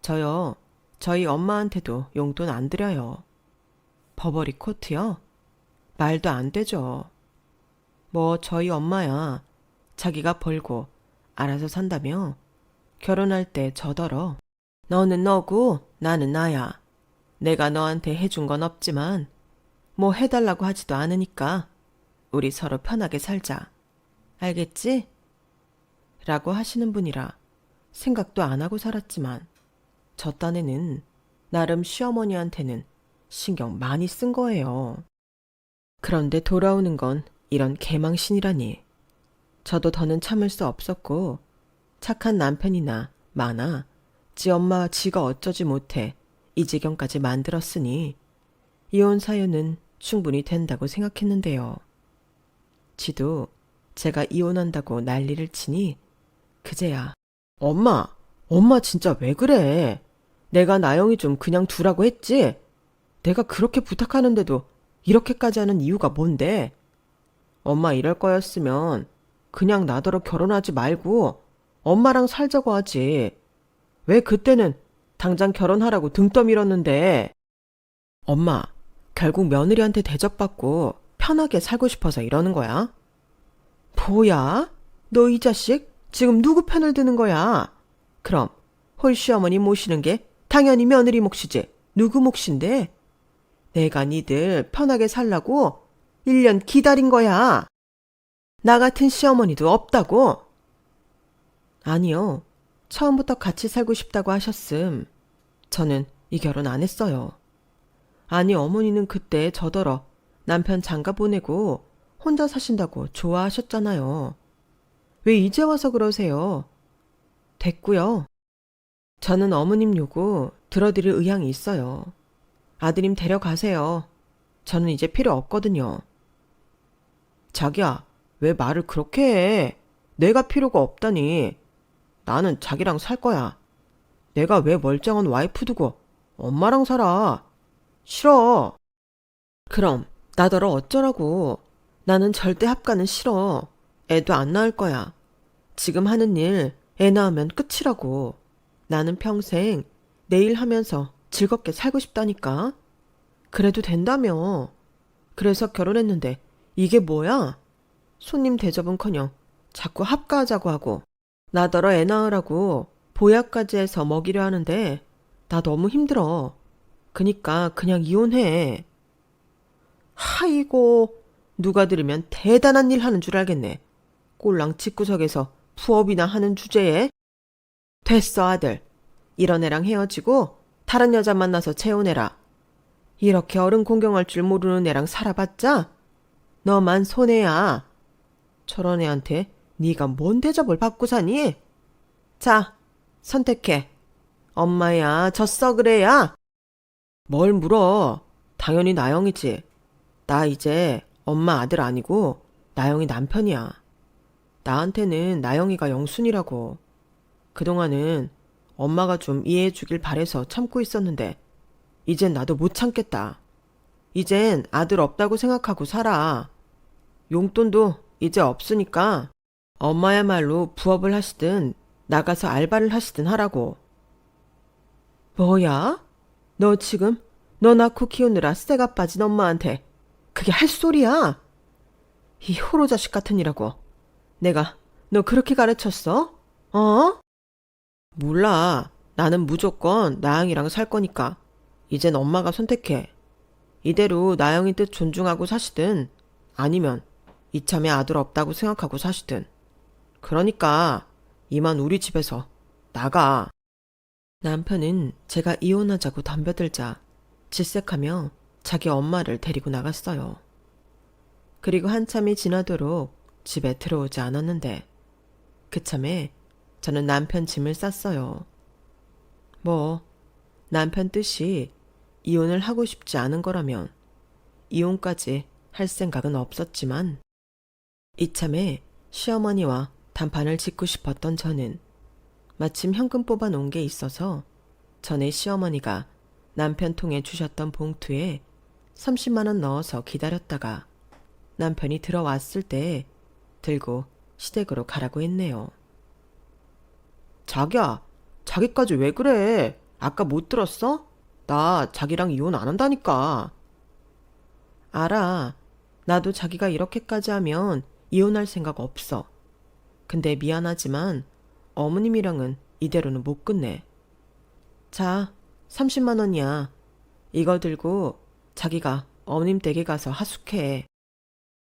[SPEAKER 1] 저요, 저희 엄마한테도 용돈 안 드려요. 버버리 코트요? 말도 안 되죠. 뭐 저희 엄마야 자기가 벌고 알아서 산다며 결혼할 때 저더러 너는 너고 나는 나야. 내가 너한테 해준 건 없지만 뭐 해달라고 하지도 않으니까 우리 서로 편하게 살자. 알겠지? 라고 하시는 분이라 생각도 안 하고 살았지만 저 딴에는 나름 시어머니한테는 신경 많이 쓴 거예요. 그런데 돌아오는 건 이런 개망신이라니. 저도 더는 참을 수 없었고 착한 남편이나 마나 지 엄마와 지가 어쩌지 못해 이 지경까지 만들었으니 이혼 사유는 충분히 된다고 생각했는데요. 지도 제가 이혼한다고 난리를 치니 그제야 엄마 진짜 왜 그래? 내가 나영이 좀 그냥 두라고 했지? 내가 그렇게 부탁하는데도 이렇게까지 하는 이유가 뭔데? 엄마 이럴 거였으면 그냥 나더러 결혼하지 말고 엄마랑 살자고 하지. 왜 그때는 당장 결혼하라고 등 떠밀었는데? 엄마, 결국 며느리한테 대접받고 편하게 살고 싶어서 이러는 거야? 뭐야? 너 이 자식 지금 누구 편을 드는 거야? 그럼 홀시어머니 모시는 게 당연히 며느리 몫이지. 누구 몫인데? 내가 니들 편하게 살라고 1년 기다린 거야. 나 같은 시어머니도 없다고? 아니요. 처음부터 같이 살고 싶다고 하셨음. 저는 이 결혼 안 했어요. 아니 어머니는 그때 저더러 남편 장가 보내고 혼자 사신다고 좋아하셨잖아요. 왜 이제 와서 그러세요? 됐고요. 저는 어머님 요구 들어드릴 의향이 있어요. 아드님 데려가세요. 저는 이제 필요 없거든요. 자기야, 왜 말을 그렇게 해? 내가 필요가 없다니. 나는 자기랑 살 거야. 내가 왜 멀쩡한 와이프 두고 엄마랑 살아. 싫어. 그럼 나더러 어쩌라고. 나는 절대 합가는 싫어. 애도 안 낳을 거야. 지금 하는 일 애 낳으면 끝이라고. 나는 평생 내 일 하면서 즐겁게 살고 싶다니까. 그래도 된다며. 그래서 결혼했는데 이게 뭐야? 손님 대접은커녕 자꾸 합가하자고 하고 나더러 애 낳으라고 보약까지 해서 먹이려 하는데 나 너무 힘들어. 그니까 그냥 이혼해. 하이고 누가 들으면 대단한 일 하는 줄 알겠네. 꼴랑 집구석에서 부업이나 하는 주제에. 됐어 아들. 이런 애랑 헤어지고 다른 여자 만나서 재혼해라. 이렇게 어른 공경할 줄 모르는 애랑 살아봤자 너만 손해야. 저런 애한테 네가 뭔 대접을 받고 사니? 자, 선택해. 엄마야, 졌어 그래야. 뭘 물어. 당연히 나영이지. 나 이제 엄마 아들 아니고 나영이 남편이야. 나한테는 나영이가 영순이라고. 그동안은 엄마가 좀 이해해 주길 바래서 참고 있었는데 이젠 나도 못 참겠다. 이젠 아들 없다고 생각하고 살아. 용돈도 이제 없으니까 엄마야말로 부업을 하시든 나가서 알바를 하시든 하라고. 뭐야? 너 지금 너 낳고 키우느라 쇠가 빠진 엄마한테 그게 할 소리야? 이 호로 자식 같은 이라고. 내가 너 그렇게 가르쳤어? 어? 몰라. 나는 무조건 나영이랑 살 거니까. 이젠 엄마가 선택해. 이대로 나영이 뜻 존중하고 사시든 아니면 이참에 아들 없다고 생각하고 사시든. 그러니까 이만 우리 집에서 나가. 남편은 제가 이혼하자고 덤벼들자 질색하며 자기 엄마를 데리고 나갔어요. 그리고 한참이 지나도록 집에 들어오지 않았는데 그참에 저는 남편 짐을 쌌어요. 뭐 남편 뜻이 이혼을 하고 싶지 않은 거라면 이혼까지 할 생각은 없었지만 이참에 시어머니와 단판을 짓고 싶었던 저는 마침 현금 뽑아 놓은 게 있어서 전에 시어머니가 남편 통에 주셨던 봉투에 30만 원 넣어서 기다렸다가 남편이 들어왔을 때 들고 시댁으로 가라고 했네요. 자기야, 자기까지 왜 그래? 아까 못 들었어? 나 자기랑 이혼 안 한다니까. 알아. 나도 자기가 이렇게까지 하면 이혼할 생각 없어. 근데 미안하지만 어머님이랑은 이대로는 못 끝내. 자, 30만 원이야. 이거 들고 자기가 어머님 댁에 가서 하숙해.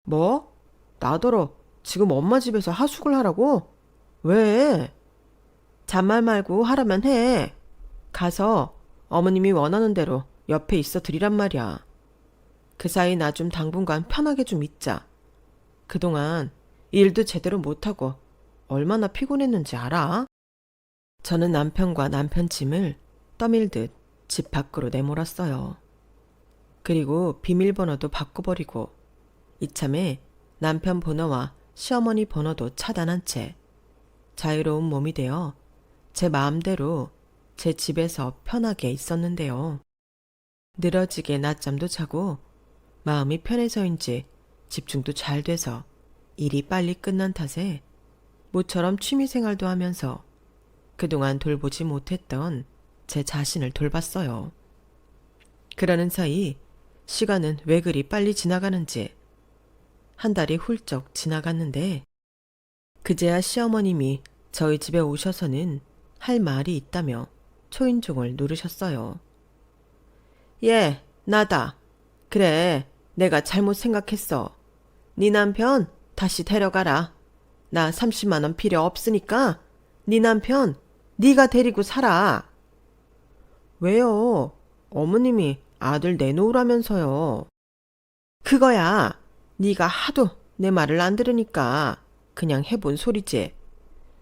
[SPEAKER 1] 뭐? 나더러 지금 엄마 집에서 하숙을 하라고? 왜? 잔말 말고 하라면 해. 가서 어머님이 원하는 대로 옆에 있어 드리란 말이야. 그 사이 나 좀 당분간 편하게 좀 있자. 그동안 일도 제대로 못하고 얼마나 피곤했는지 알아? 저는 남편과 남편 짐을 떠밀듯 집 밖으로 내몰았어요. 그리고 비밀번호도 바꿔버리고 이참에 남편 번호와 시어머니 번호도 차단한 채 자유로운 몸이 되어 제 마음대로 제 집에서 편하게 있었는데요. 늘어지게 낮잠도 자고 마음이 편해서인지 집중도 잘 돼서 일이 빨리 끝난 탓에 모처럼 취미생활도 하면서 그동안 돌보지 못했던 제 자신을 돌봤어요. 그러는 사이 시간은 왜 그리 빨리 지나가는지 한 달이 훌쩍 지나갔는데 그제야 시어머님이 저희 집에 오셔서는 할 말이 있다며 초인종을 누르셨어요. 예, 나다. 그래, 내가 잘못 생각했어. 네 남편 다시 데려가라. 나 30만 원 필요 없으니까 네 남편 네가 데리고 살아. 왜요? 어머님이 아들 내놓으라면서요. 그거야. 네가 하도 내 말을 안 들으니까 그냥 해본 소리지.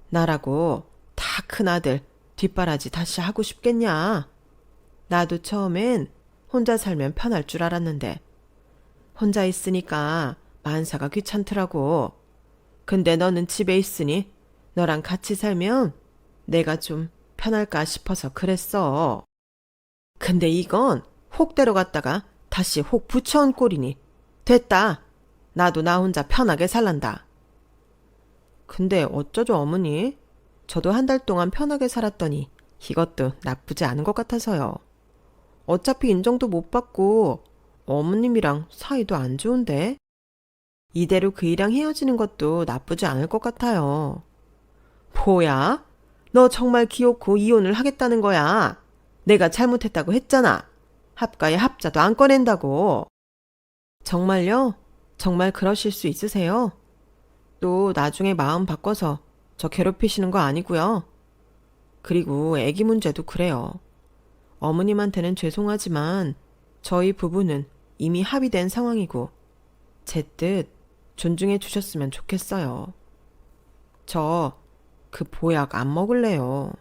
[SPEAKER 1] 나라고 다 큰 아들 뒷바라지 다시 하고 싶겠냐? 나도 처음엔 혼자 살면 편할 줄 알았는데 혼자 있으니까 만사가 귀찮더라고. 근데 너는 집에 있으니 너랑 같이 살면 내가 좀 편할까 싶어서 그랬어. 근데 이건 혹 데려갔다가 다시 혹 붙여온 꼴이니 됐다. 나도 나 혼자 편하게 살란다. 근데 어쩌죠 어머니? 저도 한 달 동안 편하게 살았더니 이것도 나쁘지 않은 것 같아서요. 어차피 인정도 못 받고 어머님이랑 사이도 안 좋은데 이대로 그이랑 헤어지는 것도 나쁘지 않을 것 같아요. 뭐야? 너 정말 기어코 이혼을 하겠다는 거야. 내가 잘못했다고 했잖아. 합가에 합자도 안 꺼낸다고. 정말요? 정말 그러실 수 있으세요? 또 나중에 마음 바꿔서 저 괴롭히시는 거 아니고요. 그리고 애기 문제도 그래요. 어머님한테는 죄송하지만 저희 부부는 이미 합의된 상황이고 제 뜻 존중해 주셨으면 좋겠어요. 저 그 보약 안 먹을래요.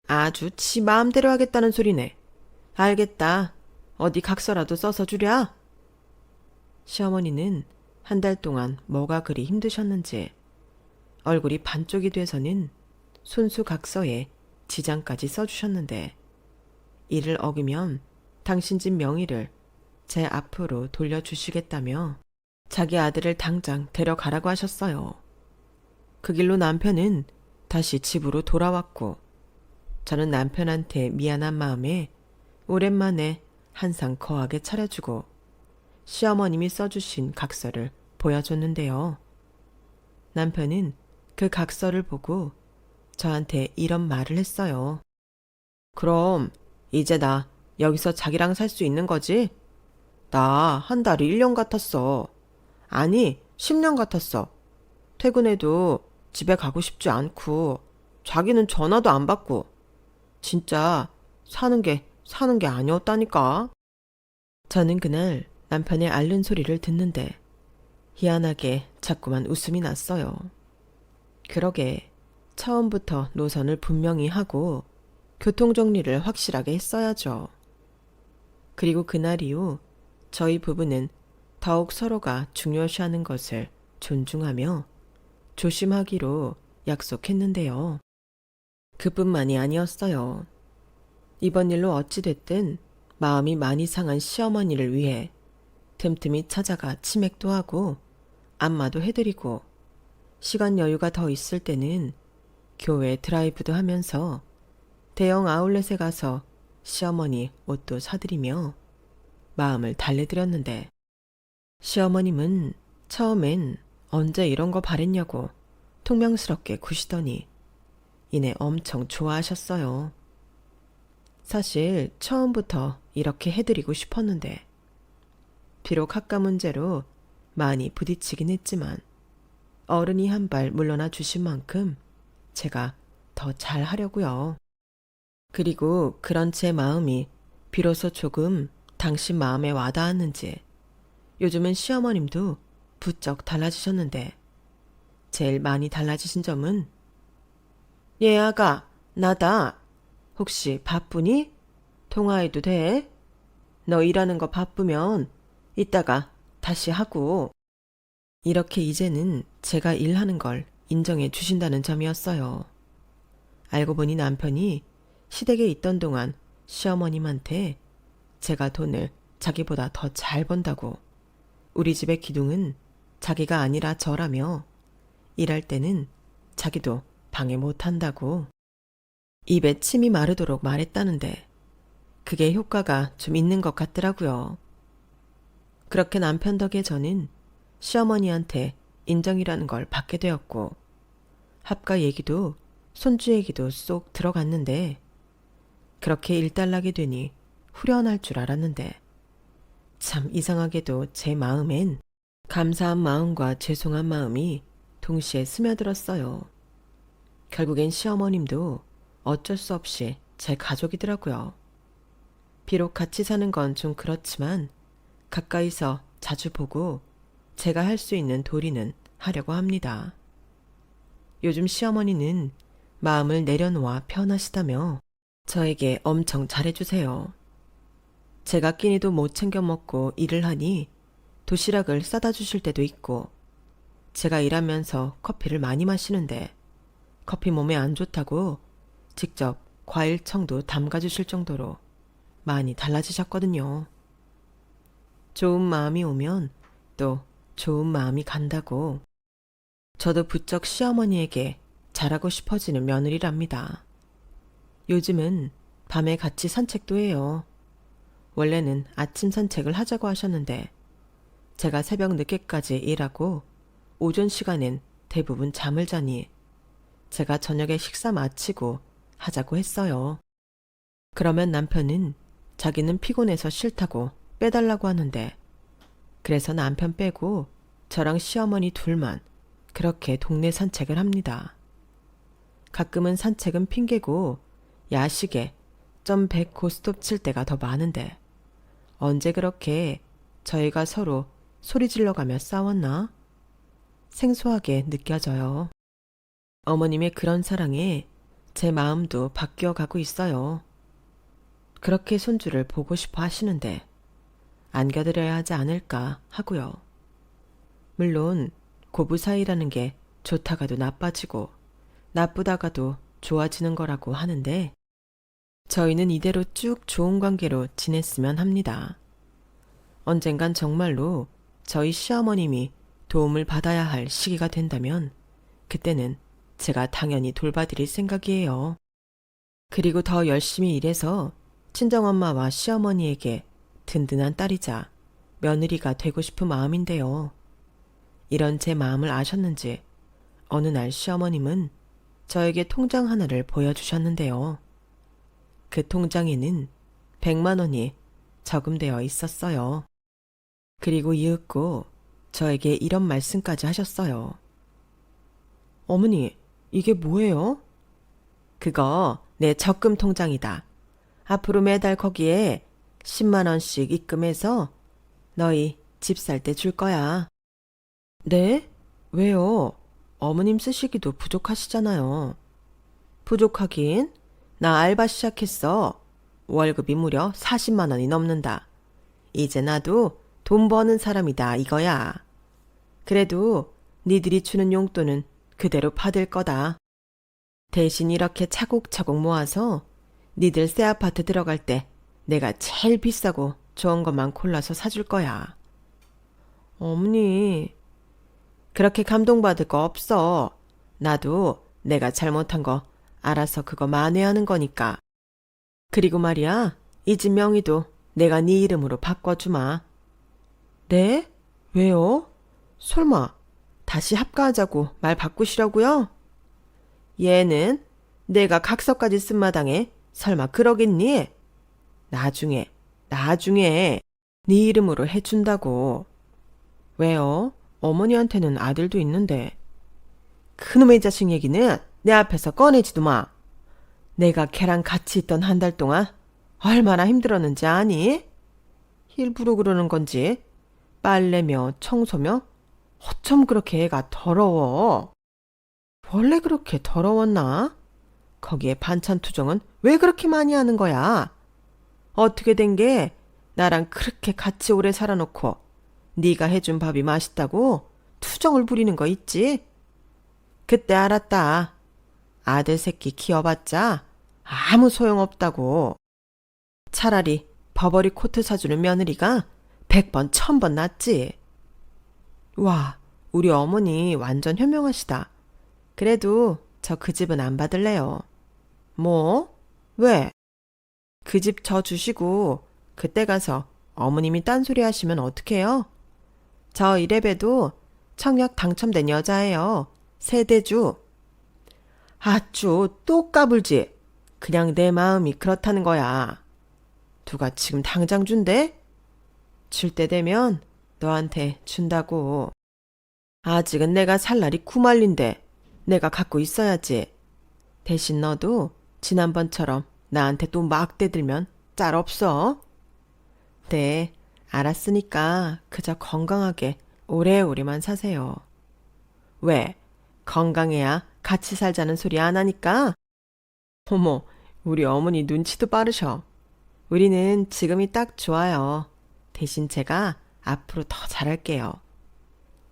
[SPEAKER 1] 아주 지 마음대로 하겠다는 소리네. 알겠다. 어디 각서라도 써서 주랴. 시어머니는 한 달 동안 뭐가 그리 힘드셨는지 얼굴이 반쪽이 돼서는 손수 각서에 지장까지 써주셨는데 이를 어기면 당신 집 명의를 제 앞으로 돌려주시겠다며 자기 아들을 당장 데려가라고 하셨어요. 그 길로 남편은 다시 집으로 돌아왔고 저는 남편한테 미안한 마음에 오랜만에 한상 거하게 차려주고 시어머님이 써주신 각서를 보여줬는데요. 남편은 그 각서를 보고 저한테 이런 말을 했어요. 그럼 이제 나 여기서 자기랑 살 수 있는 거지? 나 한 달이 1년 같았어. 아니, 10년 같았어. 퇴근해도 집에 가고 싶지 않고 자기는 전화도 안 받고 진짜 사는 게 아니었다니까. 저는 그날 남편의 앓는 소리를 듣는데 희한하게 자꾸만 웃음이 났어요. 그러게 처음부터 노선을 분명히 하고 교통정리를 확실하게 했어야죠. 그리고 그날 이후 저희 부부는 더욱 서로가 중요시하는 것을 존중하며 조심하기로 약속했는데요. 그뿐만이 아니었어요. 이번 일로 어찌됐든 마음이 많이 상한 시어머니를 위해 틈틈이 찾아가 치맥도 하고 안마도 해드리고 시간 여유가 더 있을 때는 교회 드라이브도 하면서 대형 아울렛에 가서 시어머니 옷도 사드리며 마음을 달래드렸는데 시어머님은 처음엔 언제 이런 거 바랬냐고 퉁명스럽게 구시더니 이내 엄청 좋아하셨어요. 사실 처음부터 이렇게 해드리고 싶었는데 비록 학과 문제로 많이 부딪히긴 했지만 어른이 한 발 물러나 주신 만큼 제가 더 잘하려고요. 그리고 그런 제 마음이 비로소 조금 당신 마음에 와닿았는지 요즘은 시어머님도 부쩍 달라지셨는데 제일 많이 달라지신 점은 얘 아가 나다. 혹시 바쁘니? 통화해도 돼? 너 일하는 거 바쁘면 이따가 다시 하고. 이렇게 이제는 제가 일하는 걸 인정해 주신다는 점이었어요. 알고 보니 남편이 시댁에 있던 동안 시어머님한테 제가 돈을 자기보다 더 잘 번다고, 우리 집의 기둥은 자기가 아니라 저라며 일할 때는 자기도 방해 못한다고 입에 침이 마르도록 말했다는데 그게 효과가 좀 있는 것 같더라고요. 그렇게 남편 덕에 저는 시어머니한테 인정이라는 걸 받게 되었고 합가 얘기도 손주 얘기도 쏙 들어갔는데 그렇게 일단락이 되니 후련할 줄 알았는데 참 이상하게도 제 마음엔 감사한 마음과 죄송한 마음이 동시에 스며들었어요. 결국엔 시어머님도 어쩔 수 없이 제 가족이더라고요. 비록 같이 사는 건 좀 그렇지만 가까이서 자주 보고 제가 할 수 있는 도리는 하려고 합니다. 요즘 시어머니는 마음을 내려놓아 편하시다며 저에게 엄청 잘해주세요. 제가 끼니도 못 챙겨 먹고 일을 하니 도시락을 싸다 주실 때도 있고 제가 일하면서 커피를 많이 마시는데 커피 몸에 안 좋다고 직접 과일청도 담가주실 정도로 많이 달라지셨거든요. 좋은 마음이 오면 또 좋은 마음이 간다고 저도 부쩍 시어머니에게 잘하고 싶어지는 며느리랍니다. 요즘은 밤에 같이 산책도 해요. 원래는 아침 산책을 하자고 하셨는데 제가 새벽 늦게까지 일하고 오전 시간엔 대부분 잠을 자니 제가 저녁에 식사 마치고 하자고 했어요. 그러면 남편은 자기는 피곤해서 싫다고 빼달라고 하는데 그래서 남편 빼고 저랑 시어머니 둘만 그렇게 동네 산책을 합니다. 가끔은 산책은 핑계고 야식에 점100 고스톱 칠 때가 더 많은데 언제 그렇게 저희가 서로 소리 질러가며 싸웠나? 생소하게 느껴져요. 어머님의 그런 사랑에 제 마음도 바뀌어가고 있어요. 그렇게 손주를 보고 싶어 하시는데 안겨드려야 하지 않을까 하고요. 물론 고부 사이라는 게 좋다가도 나빠지고 나쁘다가도 좋아지는 거라고 하는데 저희는 이대로 쭉 좋은 관계로 지냈으면 합니다. 언젠간 정말로 저희 시어머님이 도움을 받아야 할 시기가 된다면 그때는 제가 당연히 돌봐드릴 생각이에요. 그리고 더 열심히 일해서 친정엄마와 시어머니에게 든든한 딸이자 며느리가 되고 싶은 마음인데요. 이런 제 마음을 아셨는지 어느 날 시어머님은 저에게 통장 하나를 보여주셨는데요. 그 통장에는 100만 원이 저금되어 있었어요. 그리고 이윽고 저에게 이런 말씀까지 하셨어요. 어머니, 이게 뭐예요? 그거 내 적금 통장이다. 앞으로 매달 거기에 10만 원씩 입금해서 너희 집 살 때 줄 거야. 네? 왜요? 어머님 쓰시기도 부족하시잖아요. 부족하긴? 나 알바 시작했어. 월급이 무려 40만 원이 넘는다. 이제 나도 돈 버는 사람이다 이거야. 그래도 니들이 주는 용돈은 그대로 받을 거다. 대신 이렇게 차곡차곡 모아서 니들 새 아파트 들어갈 때 내가 제일 비싸고 좋은 것만 골라서 사줄 거야. 어머니, 그렇게 감동받을 거 없어. 나도 내가 잘못한 거 알아서 그거 만회하는 거니까. 그리고 말이야, 이 집 명의도 내가 네 이름으로 바꿔주마. 네? 왜요? 설마 다시 합가하자고 말 바꾸시려고요? 얘는 내가 각서까지 쓴 마당에 설마 그러겠니? 나중에 네 이름으로 해준다고. 왜요? 어머니한테는 아들도 있는데. 그놈의 자식 얘기는 내 앞에서 꺼내지도 마. 내가 걔랑 같이 있던 한 달 동안 얼마나 힘들었는지 아니? 일부러 그러는 건지 빨래며 청소며 어쩜 그렇게 애가 더러워. 원래 그렇게 더러웠나? 거기에 반찬 투정은 왜 그렇게 많이 하는 거야? 어떻게 된 게 나랑 그렇게 같이 오래 살아놓고 네가 해준 밥이 맛있다고 투정을 부리는 거 있지? 그때 알았다. 아들 새끼 키워봤자 아무 소용없다고. 차라리 버버리 코트 사주는 며느리가 100번 1000번 낫지. 와, 우리 어머니 완전 현명하시다. 그래도 저 그 집은 안 받을래요. 뭐? 왜? 그 집 저 주시고 그때 가서 어머님이 딴소리 하시면 어떡해요? 저 이래봬도 청약 당첨된 여자예요. 세대주. 아쭈 또 까불지. 그냥 내 마음이 그렇다는 거야. 누가 지금 당장 준대? 줄 때 되면 너한테 준다고. 아직은 내가 살 날이 구말린데 내가 갖고 있어야지. 대신 너도 지난번처럼 나한테 또 막 대들면 짤 없어. 네, 알았으니까 그저 건강하게 오래오래만 사세요. 왜? 건강해야 같이 살자는 소리 안 하니까? 어머, 우리 어머니 눈치도 빠르셔. 우리는 지금이 딱 좋아요. 대신 제가 앞으로 더 잘할게요.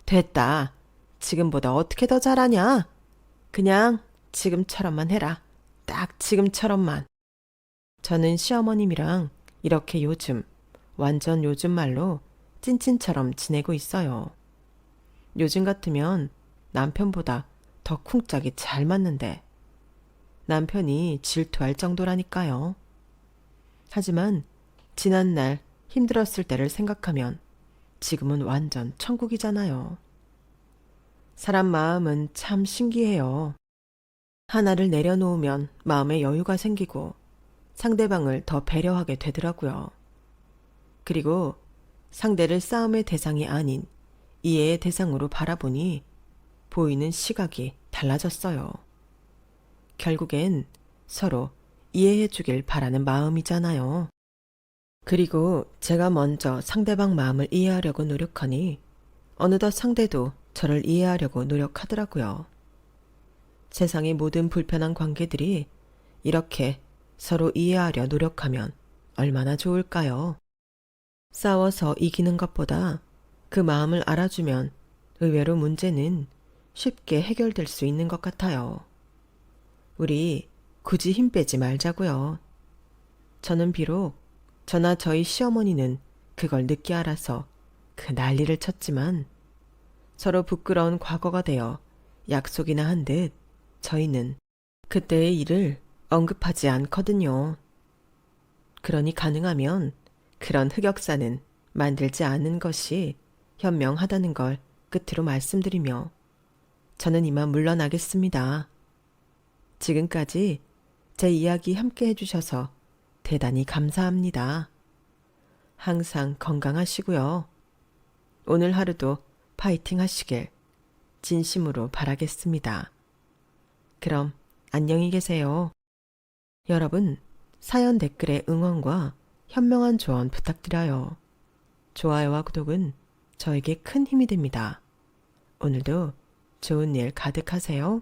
[SPEAKER 1] 됐다. 지금보다 어떻게 더 잘하냐? 그냥 지금처럼만 해라. 딱 지금처럼만. 저는 시어머님이랑 이렇게 완전 요즘 말로 찐친처럼 지내고 있어요. 요즘 같으면 남편보다 더 쿵짝이 잘 맞는데 남편이 질투할 정도라니까요. 하지만 지난날 힘들었을 때를 생각하면 지금은 완전 천국이잖아요. 사람 마음은 참 신기해요. 하나를 내려놓으면 마음에 여유가 생기고 상대방을 더 배려하게 되더라고요. 그리고 상대를 싸움의 대상이 아닌 이해의 대상으로 바라보니 보이는 시각이 달라졌어요. 결국엔 서로 이해해 주길 바라는 마음이잖아요. 그리고 제가 먼저 상대방 마음을 이해하려고 노력하니 어느덧 상대도 저를 이해하려고 노력하더라고요. 세상의 모든 불편한 관계들이 이렇게 서로 이해하려 노력하면 얼마나 좋을까요? 싸워서 이기는 것보다 그 마음을 알아주면 의외로 문제는 쉽게 해결될 수 있는 것 같아요. 우리 굳이 힘 빼지 말자고요. 저는 비록 저나 저희 시어머니는 그걸 늦게 알아서 그 난리를 쳤지만 서로 부끄러운 과거가 되어 약속이나 한 듯 저희는 그때의 일을 언급하지 않거든요. 그러니 가능하면 그런 흑역사는 만들지 않는 것이 현명하다는 걸 끝으로 말씀드리며 저는 이만 물러나겠습니다. 지금까지 제 이야기 함께 해주셔서 대단히 감사합니다. 항상 건강하시고요. 오늘 하루도 파이팅 하시길 진심으로 바라겠습니다. 그럼 안녕히 계세요. 여러분, 사연 댓글에 응원과 현명한 조언 부탁드려요. 좋아요와 구독은 저에게 큰 힘이 됩니다. 오늘도 좋은 일 가득하세요.